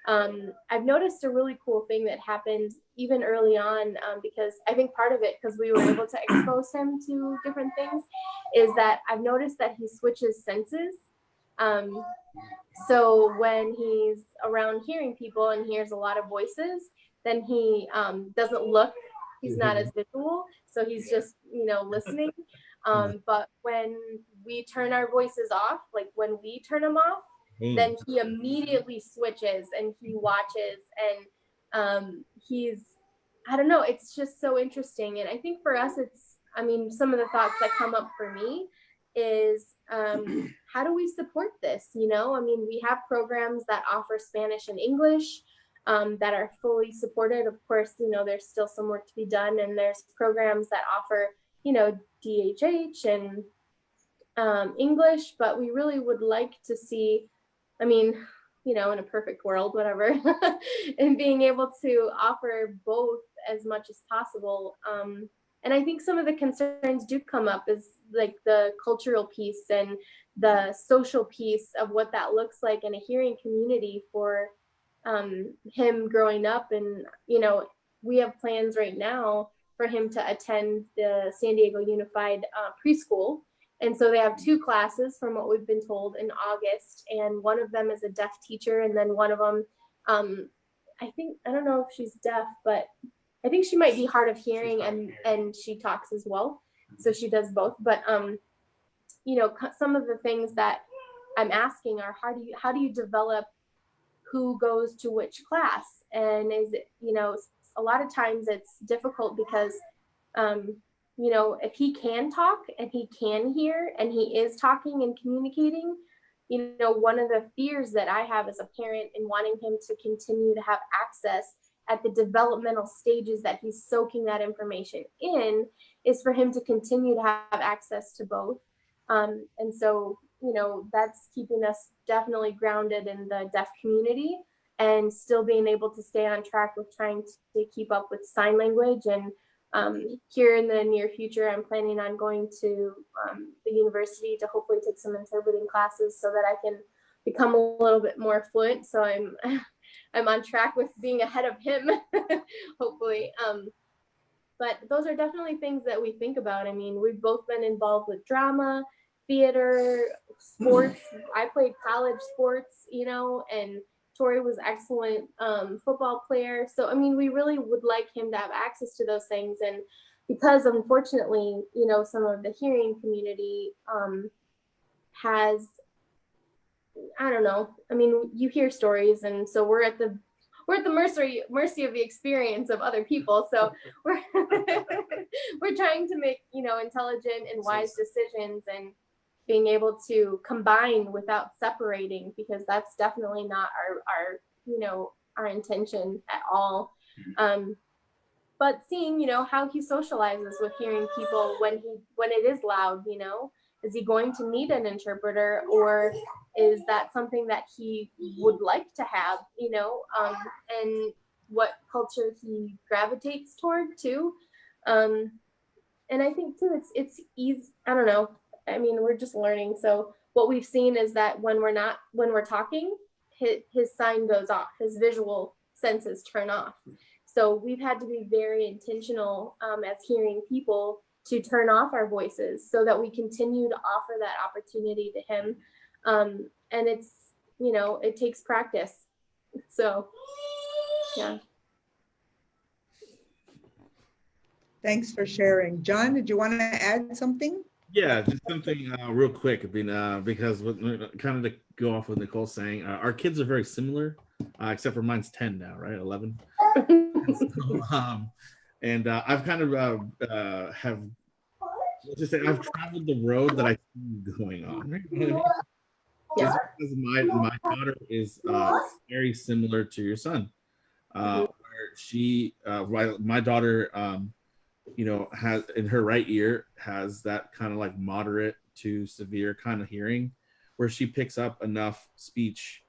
I've noticed a really cool thing that happened even early on, because I think part of it, because we were able to expose him to different things, is that I've noticed that he switches senses. So when he's around hearing people and hears a lot of voices, then he doesn't look, he's not as visual, so he's just, listening. But when we turn our voices off, like when we turn them off, then he immediately switches and he watches, and he's, I don't know, it's just so interesting. And I think for us, some of the thoughts that come up for me is, how do we support this? We have programs that offer Spanish and English that are fully supported. Of course, there's still some work to be done, and there's programs that offer, DHH and English, but we really would like to see, in a perfect world, whatever, and being able to offer both as much as possible. And I think some of the concerns do come up is like the cultural piece and the social piece of what that looks like in a hearing community for him growing up. And, we have plans right now for him to attend the San Diego Unified preschool. And so they have 2 classes from what we've been told in August. And one of them is a deaf teacher. And then one of them, I don't know if she's deaf, but I think she might be hard of hearing, and she talks as well. So she does both. But, some of the things that I'm asking are, how do you develop who goes to which class? And is it, a lot of times it's difficult because, if he can talk and he can hear and he is talking and communicating, one of the fears that I have as a parent in wanting him to continue to have access at the developmental stages that he's soaking that information in is for him to continue to have access to both. And so, that's keeping us definitely grounded in the deaf community and still being able to stay on track with trying to keep up with sign language. And here in the near future, I'm planning on going to the university to hopefully take some interpreting classes so that I can become a little bit more fluent. So I'm on track with being ahead of him, hopefully. But those are definitely things that we think about. We've both been involved with drama, theater, sports. I played college sports, and Tori was excellent football player. So, we really would like him to have access to those things. And because unfortunately, some of the hearing community has, I don't know, you hear stories, and so we're at the mercy of the experience of other people. So we're we're trying to make, intelligent and wise decisions, and being able to combine without separating, because that's definitely not our intention at all. But seeing, how he socializes with hearing people when it is loud, is he going to need an interpreter, or is that something that he would like to have, and what culture he gravitates toward too. And I think too, it's easy. I don't know. We're just learning. So what we've seen is that when we're talking, his sign goes off, his visual senses turn off. So we've had to be very intentional as hearing people to turn off our voices so that we continue to offer that opportunity to him. and it's, you know, it takes practice. So, yeah. Thanks for sharing. John, did you want to add something? Yeah, just something real quick. I mean, because kind of to go off what Nicole's saying, our kids are very similar, except for mine's 10 now, right? 11. So, and I've kind of have, let's just say, I've traveled the road that I see going on. Right? Yeah. Just because my daughter is very similar to your son. Where she, my daughter, you know, has in her right ear has that kind of like moderate to severe kind of hearing, where she picks up enough speech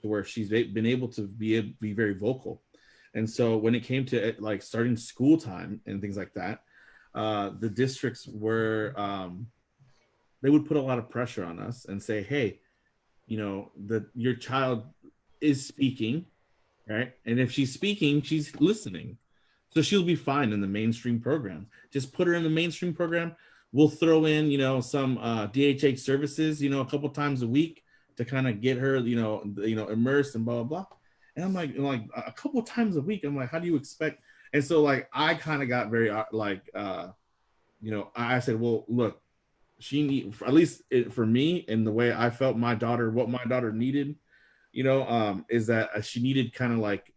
to where she's been able to be very vocal. And so when it came to like starting school time and things like that, the districts were they would put a lot of pressure on us and say, hey, you know, your child is speaking, right? And if she's speaking, she's listening. So she'll be fine in the mainstream program. Just put her in the mainstream program. We'll throw in, you know, some DHH services, you know, a couple times a week to kind of get her, you know, immersed and blah, blah, blah. And I'm like a couple times a week, I'm like, how do you expect? And so like, I kind of got very you know, I said, well, look, she need, at least for me and the way I felt my daughter, what my daughter needed, you know, is that she needed kind of like,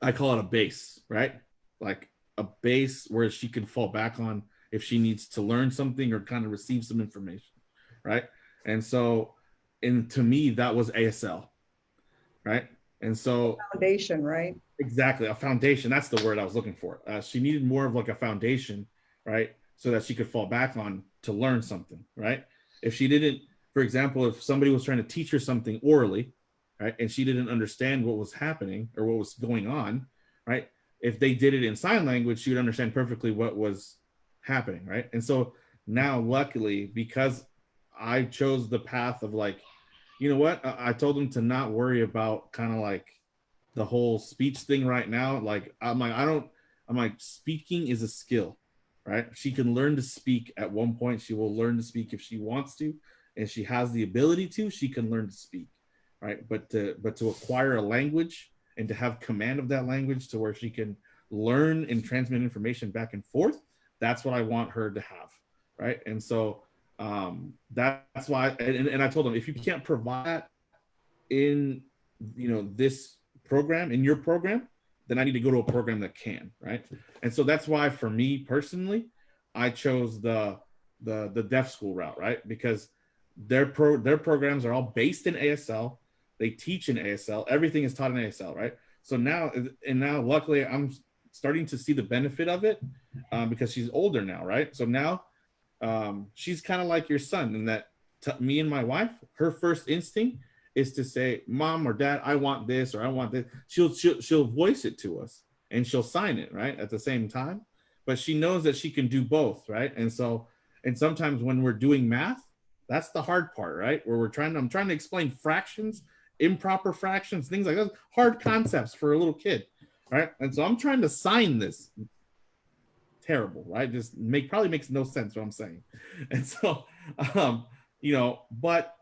I call it a base, right? Like a base where she can fall back on if she needs to learn something or kind of receive some information, right? And so, and to me, that was ASL, right? And so, Foundation, right? exactly, a foundation. That's the word I was looking for. She needed more of like a foundation, right? So that she could fall back on to learn something, right? If she didn't, for example, if somebody was trying to teach her something orally, right, and she didn't understand what was happening or what was going on, right? If they did it in sign language, she would understand perfectly what was happening, right? And so now, luckily, because I chose the path of like, you know what, I told them to not worry about kind of like the whole speech thing right now. Like, I'm like, speaking is a skill, right? She can learn to speak at one point. She will learn to speak if she wants to, and she has the ability to, she can learn to speak, right? But to acquire a language and to have command of that language to where she can learn and transmit information back and forth, that's what I want her to have, right? And so that's why, and I told them, if you can't provide that in, you know, this program, in your program, then I need to go to a program that can, right? And so that's why, for me personally, I chose the deaf school route, right? Because their programs are all based in ASL. They teach in ASL. Everything is taught in ASL, right? So now luckily I'm starting to see the benefit of it because she's older now, right? So now she's kind of like your son in that me and my wife, her first instinct is to say, Mom or Dad, I want this or I want this. She'll voice it to us and she'll sign it, right, at the same time. But she knows that she can do both, right? And so, and sometimes when we're doing math, that's the hard part, right? Where I'm trying to explain fractions, improper fractions, things like that, hard concepts for a little kid, right? And so I'm trying to sign this. Terrible, right? Just probably makes no sense what I'm saying. And so, you know, but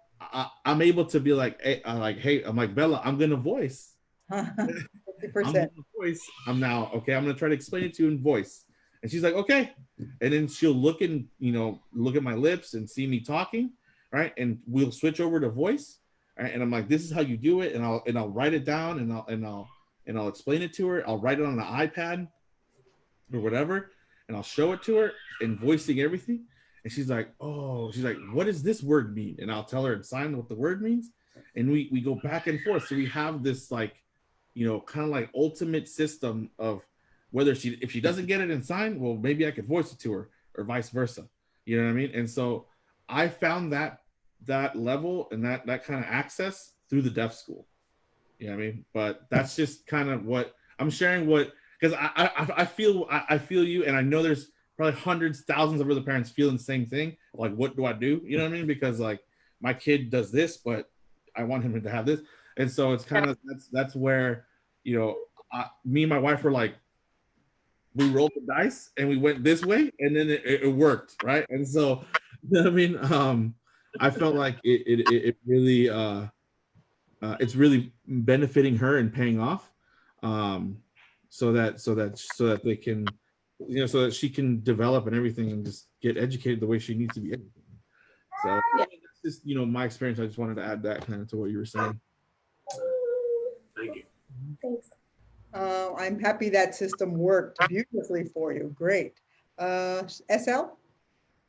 I'm able to be like, hey, I'm like, Bella, I'm gonna voice. 50%. I'm gonna voice. I'm now okay. I'm gonna try to explain it to you in voice. And she's like, okay. And then she'll look at my lips and see me talking, right? And we'll switch over to voice, right? And I'm like, this is how you do it. And I'll write it down and I'll explain it to her. I'll write it on an iPad or whatever, and I'll show it to her and voicing everything. And she's like, what does this word mean? And I'll tell her in sign what the word means. And we go back and forth. So we have this like, you know, kind of like ultimate system of whether if she doesn't get it in sign, well, maybe I could voice it to her or vice versa. You know what I mean? And so I found that level and that kind of access through the deaf school. You know what I mean? But that's just kind of what I'm sharing, because I feel you, and I know there's probably hundreds, thousands of other parents feeling the same thing. Like, what do I do? You know what I mean? Because like my kid does this, but I want him to have this. And so it's kind of, that's where, you know, me and my wife were like, we rolled the dice and we went this way and then it worked. Right. And so, you know what I mean? I felt like it really it's really benefiting her and paying off, so that they can, so that she can develop and everything and just get educated the way she needs to be educated. So Yeah. that's just my experience. I just wanted to add that kind of to what you were saying. Thank you. Thanks. I'm happy that system worked beautifully for you. Great. SL?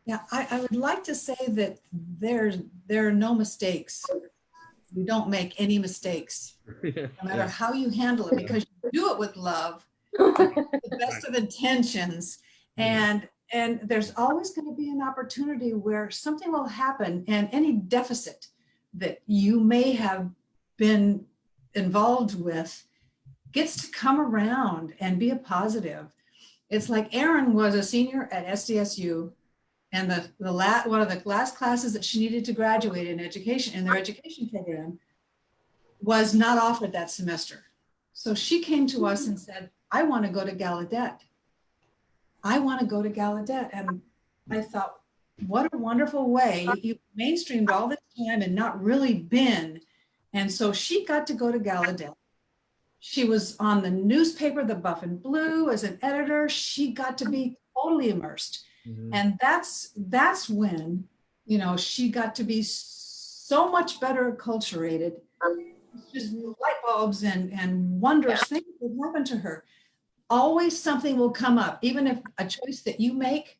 Yeah, I would like to say that there are no mistakes. You don't make any mistakes, no matter how you handle it, because you do it with love, the best of intentions, and there's always going to be an opportunity where something will happen, and any deficit that you may have been involved with gets to come around and be a positive. It's like Erin was a senior at SDSU, and one of the last classes that she needed to graduate in education, in their education program, was not offered that semester. So she came to us and said, I want to go to Gallaudet. I want to go to Gallaudet. And I thought, what a wonderful way. You mainstreamed all the time and not really been. And so she got to go to Gallaudet. She was on the newspaper, the Buff and Blue, as an editor. She got to be totally immersed. Mhm. And that's when, she got to be so much better acculturated. Just light bulbs and wondrous things will happen to her. Always something will come up. Even if a choice that you make,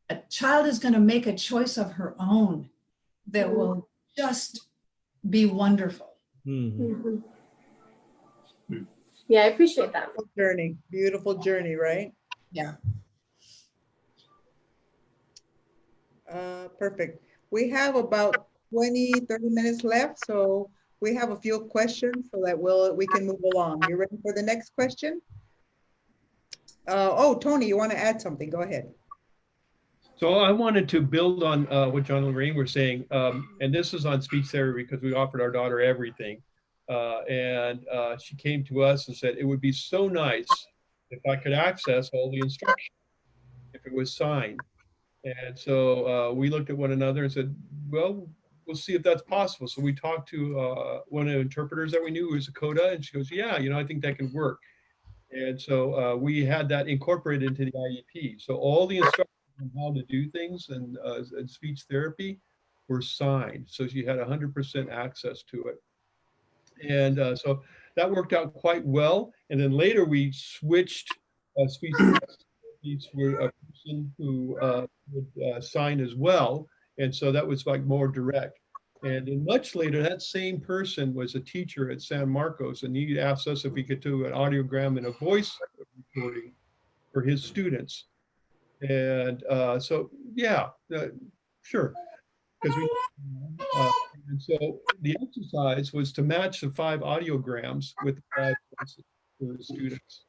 a child is going to make a choice of her own that will just be wonderful. Mhm. Yeah, I appreciate that. Beautiful journey, right? Yeah. Perfect. We have about 20, 30 minutes left, so we have a few questions so that we can move along. You ready for the next question? Oh, Tony, you want to add something? Go ahead. So I wanted to build on what John and Lorraine were saying, and this is on speech therapy because we offered our daughter everything. She came to us and said, it would be so nice if I could access all the instruction, if it was signed. And so we looked at one another and said, well, we'll see if that's possible. So we talked to one of the interpreters that we knew, who was a CODA, and she goes, yeah, I think that can work. And so we had that incorporated into the IEP. So all the instructions on how to do things and speech therapy were signed. So she had 100% access to it. And so that worked out quite well. And then later we switched speech therapy to a person who would sign as well. And so that was like more direct. And then much later, that same person was a teacher at San Marcos, and he asked us if we could do an audiogram and a voice recording for his students. And so, yeah, sure. Because and so the exercise was to match the 5 audiograms with the 5 voices for the students.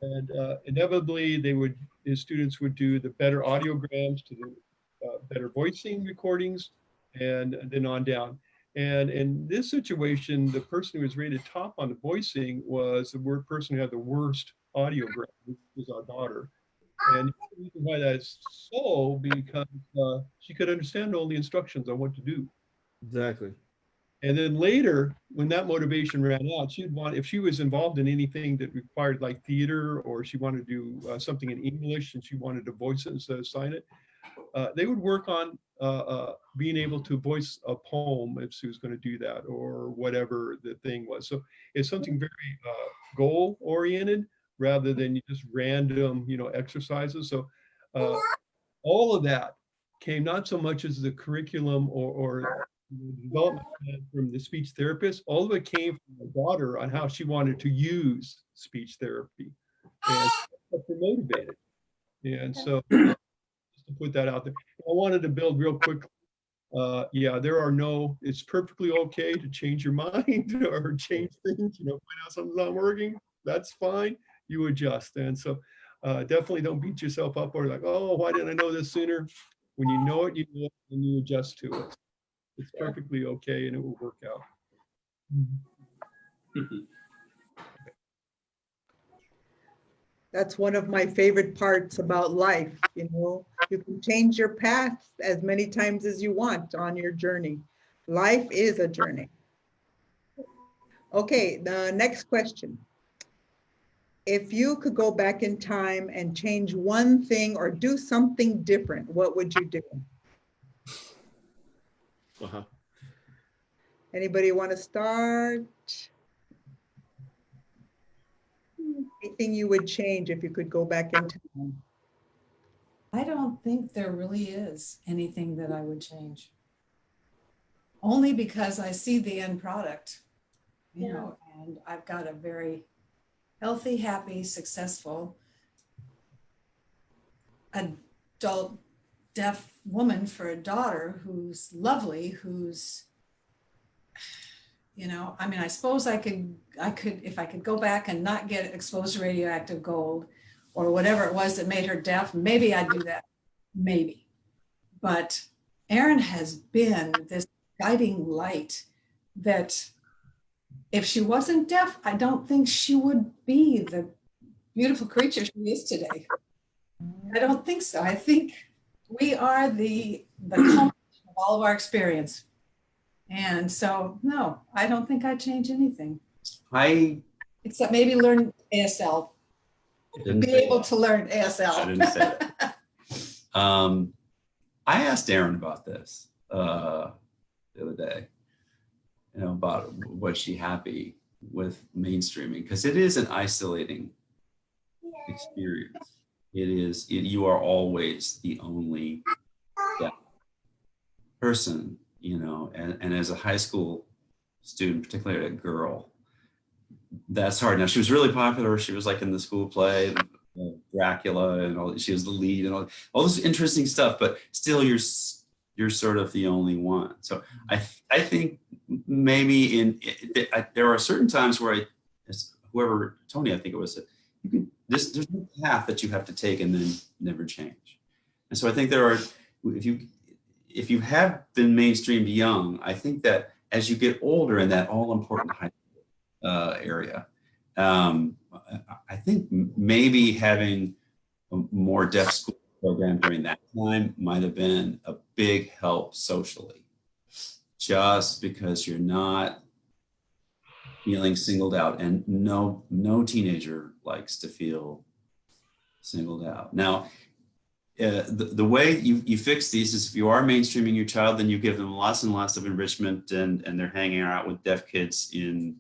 And inevitably, his students would do the better audiograms to the better voicing recordings, and then on down. And in this situation, the person who was rated top on the voicing was the person who had the worst audiogram, which was our daughter. And the reason why that's so, because she could understand all the instructions on what to do. Exactly. And then later, when that motivation ran out, she'd want, if she was involved in anything that required like theater, or she wanted to do something in English and she wanted to voice it instead of sign it, they would work on being able to voice a poem if she was going to do that, or whatever the thing was. So it's something very goal oriented rather than just random, exercises. So all of that came not so much as the curriculum or development plan from the speech therapist. All of it came from my daughter on how she wanted to use speech therapy, and kept her motivated. And so just to put that out there, I wanted to build real quickly. Yeah, it's perfectly okay to change your mind or change things, find out something's not working. That's fine. You adjust. And so definitely don't beat yourself up or like, oh, why didn't I know this sooner? When you know it, and you adjust to it. It's perfectly okay and it will work out. That's one of my favorite parts about life. You know, you can change your path as many times as you want on your journey. Life is a journey. Okay, the next question. If you could go back in time and change one thing or do something different, what would you do? Anybody want to start? Anything you would change if you could go back in time? I don't think there really is anything that I would change. Only because I see the end product, you know, and I've got a very healthy, happy, successful adult deaf woman for a daughter who's lovely, who's, you know, I mean, I suppose I could, if I could go back and not get exposed to radioactive gold or whatever it was that made her deaf, maybe I'd do that, maybe. But Erin has been this guiding light that if she wasn't deaf, I don't think she would be the beautiful creature she is today. I don't think so. I think we are the culmination of all of our experience. And so, no, I don't think I'd change anything. Except maybe learn ASL. Be able to learn ASL. I didn't say that. I asked Erin about this the other day, you know, about was she happy with mainstreaming? Because it is an isolating experience. You are always the only person, you know, and as a high school student, particularly a girl, that's hard. Now, she was really popular. She was like in the school play, Dracula, and all. She was the lead and all this interesting stuff, but still you're sort of the only one. So I think maybe there are certain times where whoever, Tony, I think it was, there's no path that you have to take and then never change. And so I think there are, if you have been mainstreamed young, I think that as you get older in that all important high school area, I think maybe having a more deaf school program during that time might have been a big help socially, just because you're not feeling singled out, and no teenager likes to feel singled out. Now, the way you fix these is if you are mainstreaming your child, then you give them lots and lots of enrichment, and they're hanging out with deaf kids in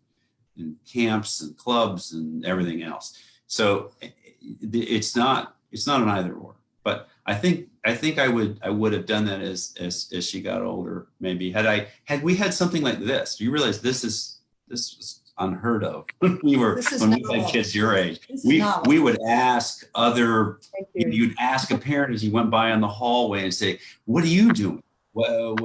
camps and clubs and everything else. So it's not an either or. But I think I would have done that as she got older. Maybe had we had something like this. Do you realize this was unheard of when we had kids your age? We would ask you'd ask a parent as you went by on the hallway and say, "What are you doing?" Well,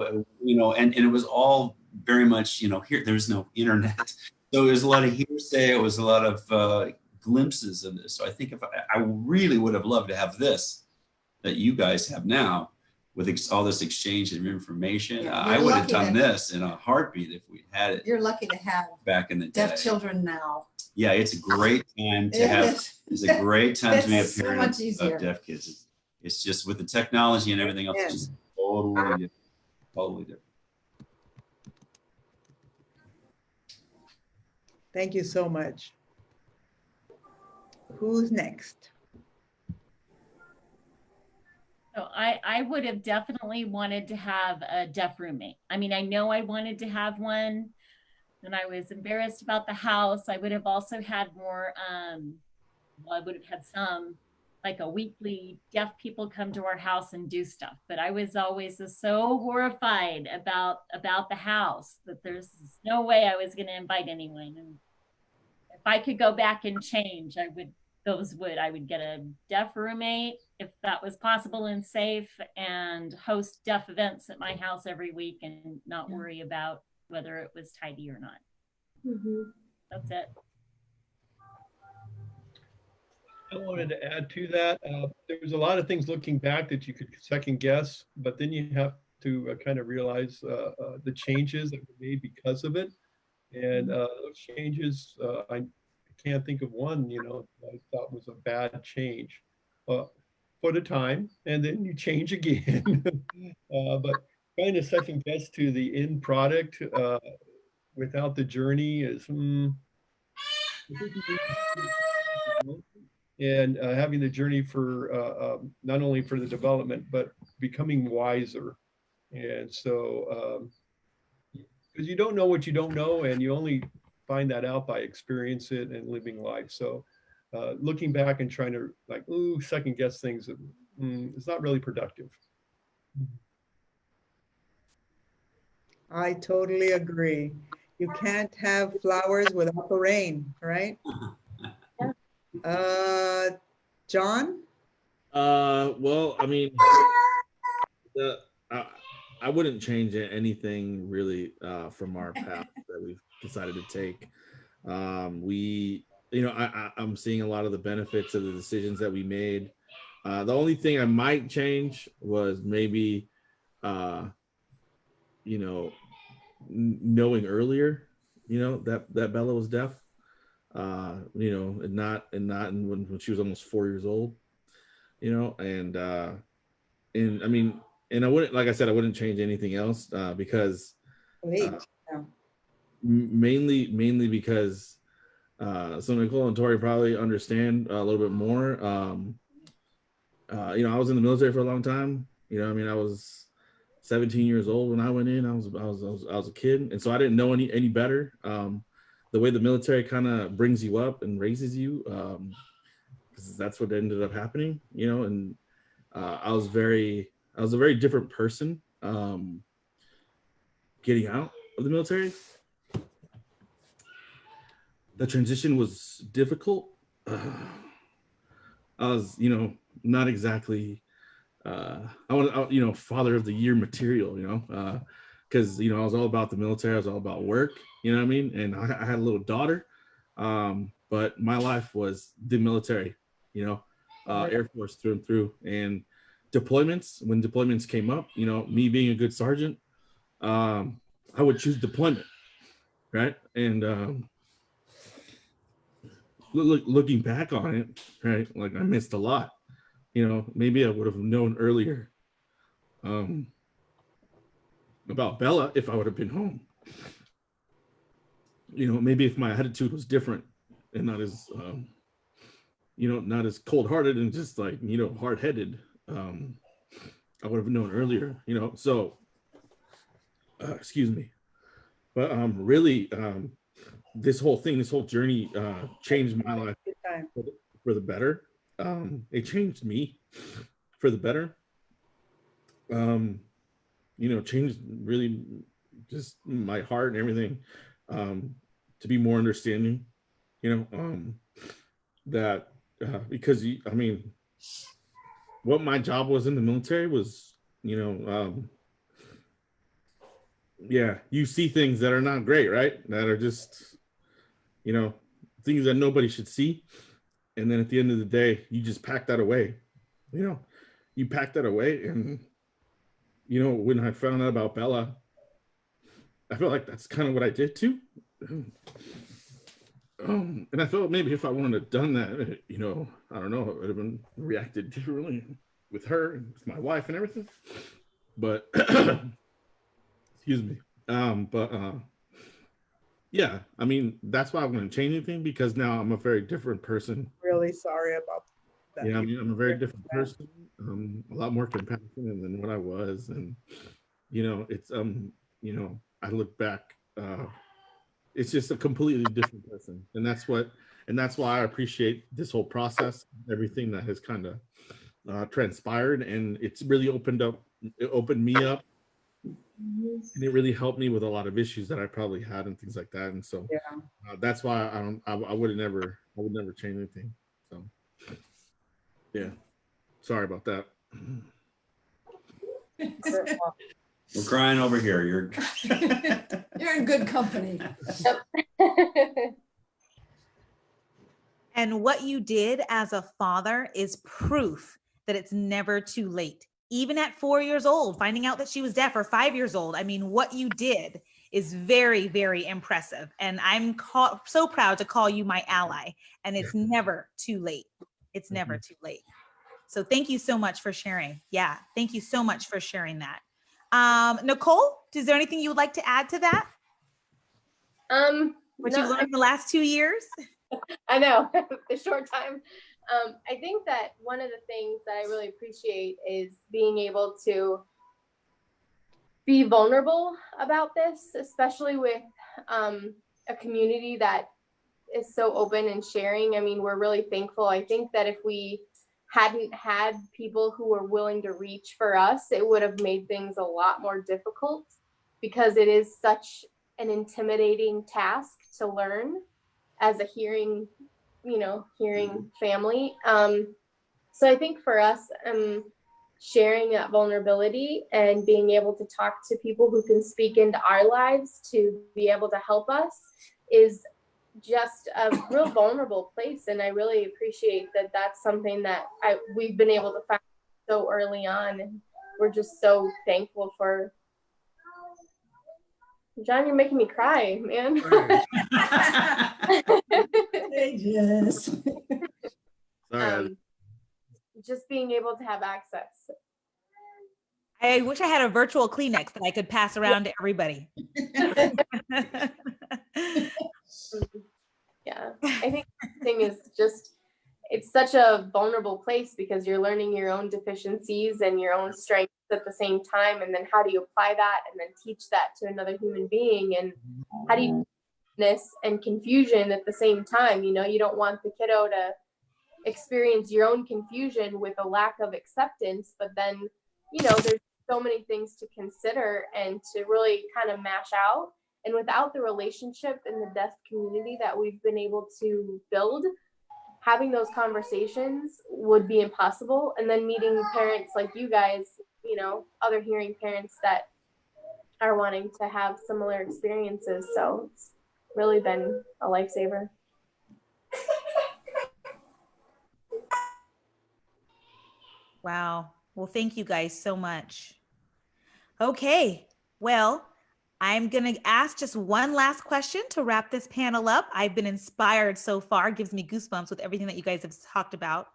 you know, and it was all very much, you know, here there's no internet, so there's a lot of hearsay. It was a lot of glimpses of this. So I think if I really would have loved to have this that you guys have now, with all this exchange of information. Yeah, I would have done this in a heartbeat if we had it. You're lucky to have back in the day. Deaf children now. Yeah, it's a great time to have. It's a great time to be a parent so of deaf kids. It's just with the technology and everything else, it's just totally different. Totally different. Thank you so much. Who's next? So I would have definitely wanted to have a deaf roommate. I mean, I know I wanted to have one, and I was embarrassed about the house. I would have also had more, I would have had some, like a weekly deaf people come to our house and do stuff. But I was always so horrified about the house that there's no way I was going to invite anyone. And if I could go back and change, I would get a deaf roommate if that was possible and safe, and host deaf events at my house every week and not worry about whether it was tidy or not. Mm-hmm. That's it. I wanted to add to that. There was a lot of things looking back that you could second guess, but then you have to kind of realize the changes that were made because of it. And those changes, I can't think of one, I thought was a bad change for the time, and then you change again. But trying to second guess to the end product without the journey is, and having the journey for not only for the development, but becoming wiser. And so, because you don't know what you don't know, and you only find that out by experience it and living life. So looking back and trying to second guess things, it's not really productive. I totally agree. You can't have flowers without the rain, right? John? Well, I mean, I wouldn't change anything really from our path that we've decided to take. I'm seeing a lot of the benefits of the decisions that we made. The only thing I might change was maybe, knowing earlier, that Bella was deaf, and not when she was almost 4 years old, and I mean, and I wouldn't, like I said, I wouldn't change anything else because mainly because so Nicole and Tori probably understand a little bit more. I was in the military for a long time. I was 17 years old when I went in. I was a kid, and so I didn't know any better. The way the military kind of brings you up and raises you, because that's what ended up happening. And I was a very different person getting out of the military. The transition was difficult. I was, not exactly, father of the year material, because, I was all about the military. I was all about work, you know what I mean? And I had a little daughter, but my life was the military, Air Force through and through. And deployments, when deployments came up, me being a good sergeant, I would choose deployment, right? And looking back on it, right, like I missed a lot. Maybe I would have known earlier about Bella if I would have been home. Maybe if my attitude was different and not as not as cold-hearted and just like hard-headed, I would have known earlier. So excuse me, but really this whole journey changed my life for the better. It changed me for the better. Changed really just my heart and everything, to be more understanding, that because what my job was in the military was, you see things that are not great, right? That are just, things that nobody should see. And then at the end of the day, you just pack that away. You pack that away. And, when I found out about Bella, I felt like that's kind of what I did too. And I felt maybe if I wouldn't have done that, I don't know, it would have been reacted differently with her and with my wife and everything. But, excuse me. Yeah, that's why I wouldn't change anything, because now I'm a very different person. Really sorry about that. Yeah, I'm a very different person. A lot more compassionate than what I was, and it's I look back, it's just a completely different person, and that's why I appreciate this whole process, everything that has kind of transpired, and it's really opened me up. And it really helped me with a lot of issues that I probably had and things like that. And so that's why I would never change anything. So yeah, sorry about that. We're crying over here. You're in good company. And what you did as a father is proof that it's never too late. Even at 4 years old, finding out that she was deaf, or 5 years old. What you did is very, very impressive. And I'm so proud to call you my ally. And it's never too late. It's never too late. So thank you so much for sharing. Yeah, thank you so much for sharing that. Nicole, is there anything you would like to add to that? What you learned the last 2 years? I know, the short time. I think that one of the things that I really appreciate is being able to be vulnerable about this, especially with a community that is so open and sharing. I mean, we're really thankful. I think that if we hadn't had people who were willing to reach for us, it would have made things a lot more difficult, because it is such an intimidating task to learn as a hearing family. So I think for us, sharing that vulnerability and being able to talk to people who can speak into our lives to be able to help us is just a real vulnerable place. And I really appreciate that that's something that we've been able to find so early on. And we're just so thankful for. John, you're making me cry, man. Yes. Just being able to have access. I wish I had a virtual Kleenex that I could pass around to everybody. Yeah, I think the thing is just, it's such a vulnerable place because you're learning your own deficiencies and your own strengths at the same time. And then how do you apply that and then teach that to another human being? And how do you this and confusion at the same time? You know, you don't want the kiddo to experience your own confusion with a lack of acceptance, but then, you know, there's so many things to consider and to really kind of mash out. And without the relationship in the deaf community that we've been able to build, having those conversations would be impossible. And then meeting parents like you guys, you know, other hearing parents that are wanting to have similar experiences. So it's really been a lifesaver. Wow. Well, thank you guys so much. Okay. Well, I'm going to ask just one last question to wrap this panel up. I've been inspired so far. It gives me goosebumps with everything that you guys have talked about.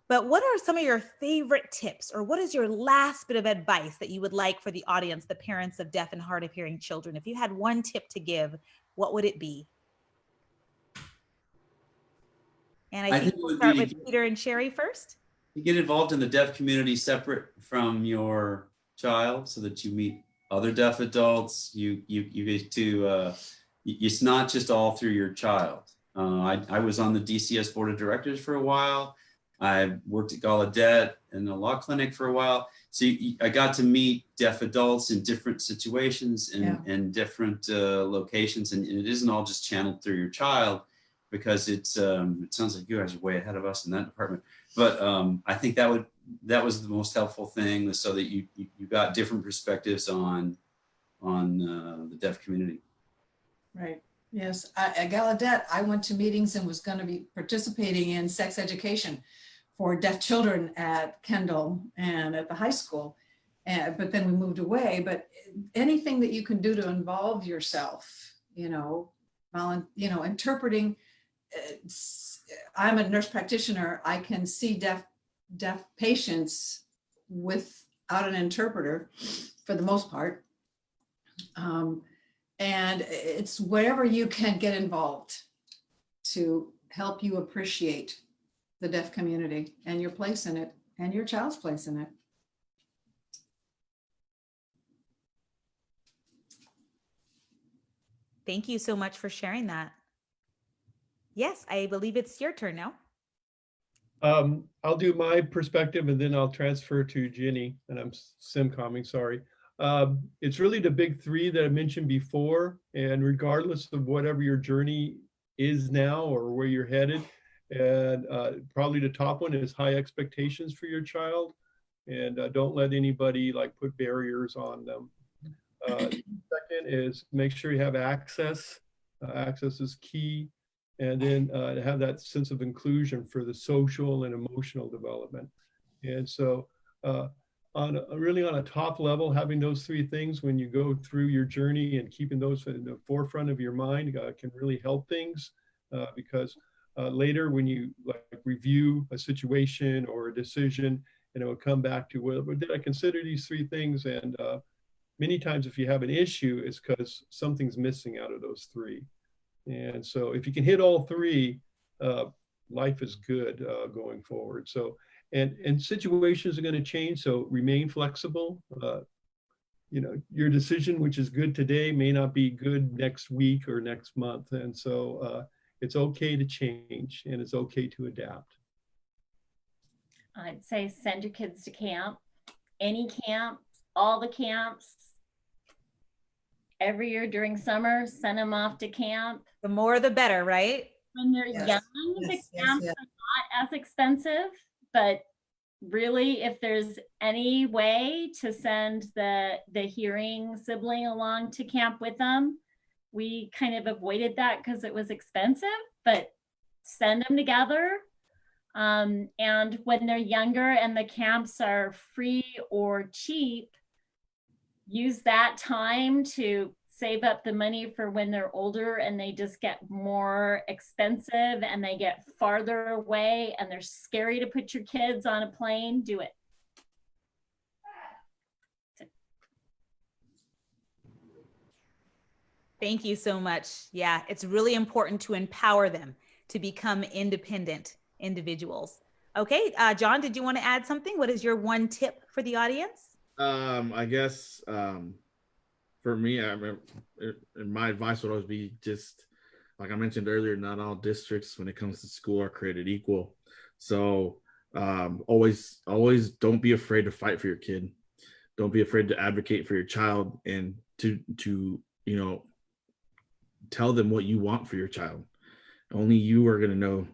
But what are some of your favorite tips, or what is your last bit of advice that you would like for the audience, the parents of deaf and hard of hearing children? If you had one tip to give, what would it be? And I think we'll start with Peter and Sherry first. You get involved in the deaf community separate from your child so that you meet other deaf adults. You get to, it's not just all through your child. I was on the DCS board of directors for a while. I worked at Gallaudet in the law clinic for a while. So I got to meet deaf adults in different situations and different locations. And it isn't all just channeled through your child, because it sounds like you guys are way ahead of us in that department. But I think that was the most helpful thing, so that you got different perspectives on the deaf community. Right. Yes. At Gallaudet, I went to meetings and was going to be participating in sex education for deaf children at Kendall and at the high school. But then we moved away. But anything that you can do to involve yourself, interpreting. I'm a nurse practitioner. I can see deaf patients without an interpreter for the most part. And it's wherever you can get involved to help you appreciate the deaf community and your place in it and your child's place in it. Thank you so much for sharing that. Yes, I believe it's your turn now. I'll do my perspective and then I'll transfer to Ginny, and I'm sim-comming, sorry. It's really the big three that I mentioned before, and regardless of whatever your journey is now or where you're headed, and probably the top one is high expectations for your child, and don't let anybody put barriers on them. Second is make sure you have access. Access is key. And then have that sense of inclusion for the social and emotional development. And so really on a top level, having those three things when you go through your journey and keeping those in the forefront of your mind can really help things because later when you like review a situation or a decision, and it will come back to, well, did I consider these three things? And many times if you have an issue, it's because something's missing out of those three. And so if you can hit all three, life is good going forward. So, and situations are going to change. So remain flexible. You know, your decision, which is good today, may not be good next week or next month. And so it's okay to change and it's okay to adapt. I'd say send your kids to camp, any camp, all the camps. Every year during summer, send them off to camp. The more the better, right? When they're Yes. young, Yes, the camps yes. are not as expensive, but really if there's any way to send the hearing sibling along to camp with them, we kind of avoided that because it was expensive, but send them together. And when they're younger and the camps are free or cheap, use that time to save up the money for when they're older and they just get more expensive and they get farther away and they're scary to put your kids on a plane. Do it. Thank you so much. Yeah, it's really important to empower them to become independent individuals. Okay, John, did you want to add something? What is your one tip for the audience? I guess for me, I remember, my advice would always be just like I mentioned earlier, not all districts when it comes to school are created equal. So always don't be afraid to fight for your kid. Don't be afraid to advocate for your child and to you know, tell them what you want for your child. Only you are going to know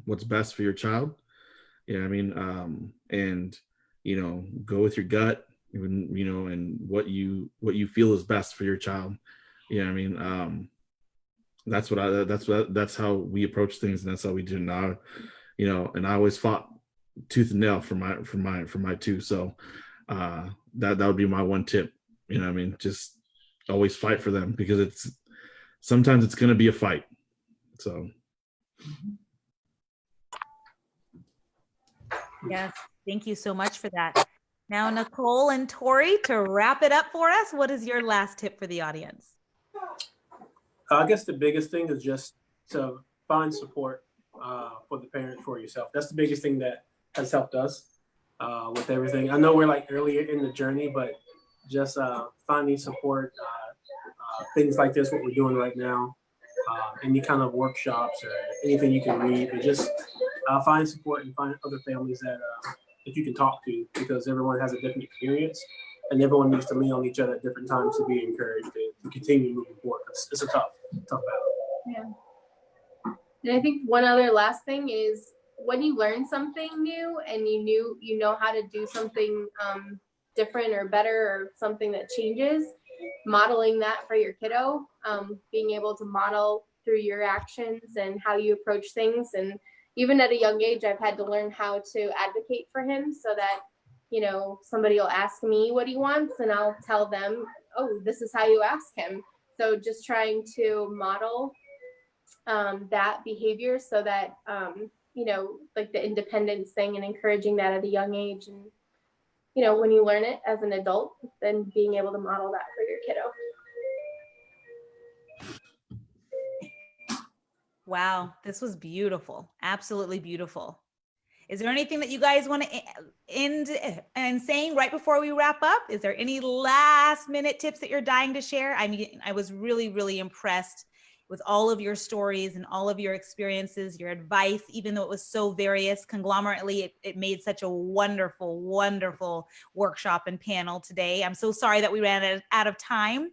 what's best for your child. You know what I mean? And, you know, go with your gut, you know, and what you feel is best for your child. You know what I mean? That's how we approach things, and that's how we do now. You know, and I always fought tooth and nail for my two. So that would be my one tip. You know what I mean? Just always fight for them, because sometimes it's going to be a fight. So. Yes, thank you so much for that. Now, Nicole and Tori, to wrap it up for us, what is your last tip for the audience? I guess the biggest thing is just to find support for the parent, for yourself. That's the biggest thing that has helped us with everything. I know we're like earlier in the journey, but just finding support, things like this, what we're doing right now, any kind of workshops or anything you can read, but just find support and find other families that you can talk to, because everyone has a different experience and everyone needs to lean on each other at different times to be encouraged to continue moving forward. It's a tough battle. Yeah. And I think one other last thing is, when you learn something new and you know how to do something different or better, or something that changes, modeling that for your kiddo, being able to model through your actions and how you approach things. And even at a young age, I've had to learn how to advocate for him, so that, you know, somebody will ask me what he wants and I'll tell them, oh, this is how you ask him. So just trying to model that behavior, so that, you know, like the independence thing, and encouraging that at a young age. And, you know, when you learn it as an adult, then being able to model that for your kiddo. Wow, this was beautiful. Absolutely beautiful. Is there anything that you guys want to end and saying right before we wrap up? Is there any last minute tips that you're dying to share? I mean, I was really, really impressed with all of your stories and all of your experiences, your advice, even though it was so various conglomerately, it made such a wonderful, wonderful workshop and panel today. I'm so sorry that we ran out of time.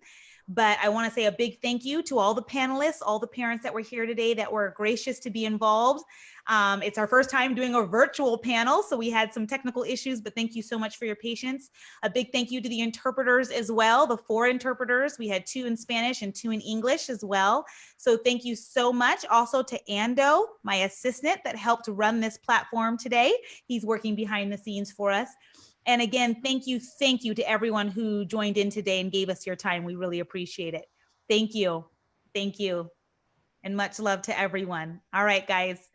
But I want to say a big thank you to all the panelists, all the parents that were here today that were gracious to be involved. It's our first time doing a virtual panel, so we had some technical issues, but thank you so much for your patience. A big thank you to the interpreters as well, the 4 interpreters. We had 2 in Spanish and 2 in English as well. So thank you so much. Also to Ando, my assistant that helped run this platform today. He's working behind the scenes for us. And again, thank you to everyone who joined in today and gave us your time. We really appreciate it. Thank you. And much love to everyone. All right, guys.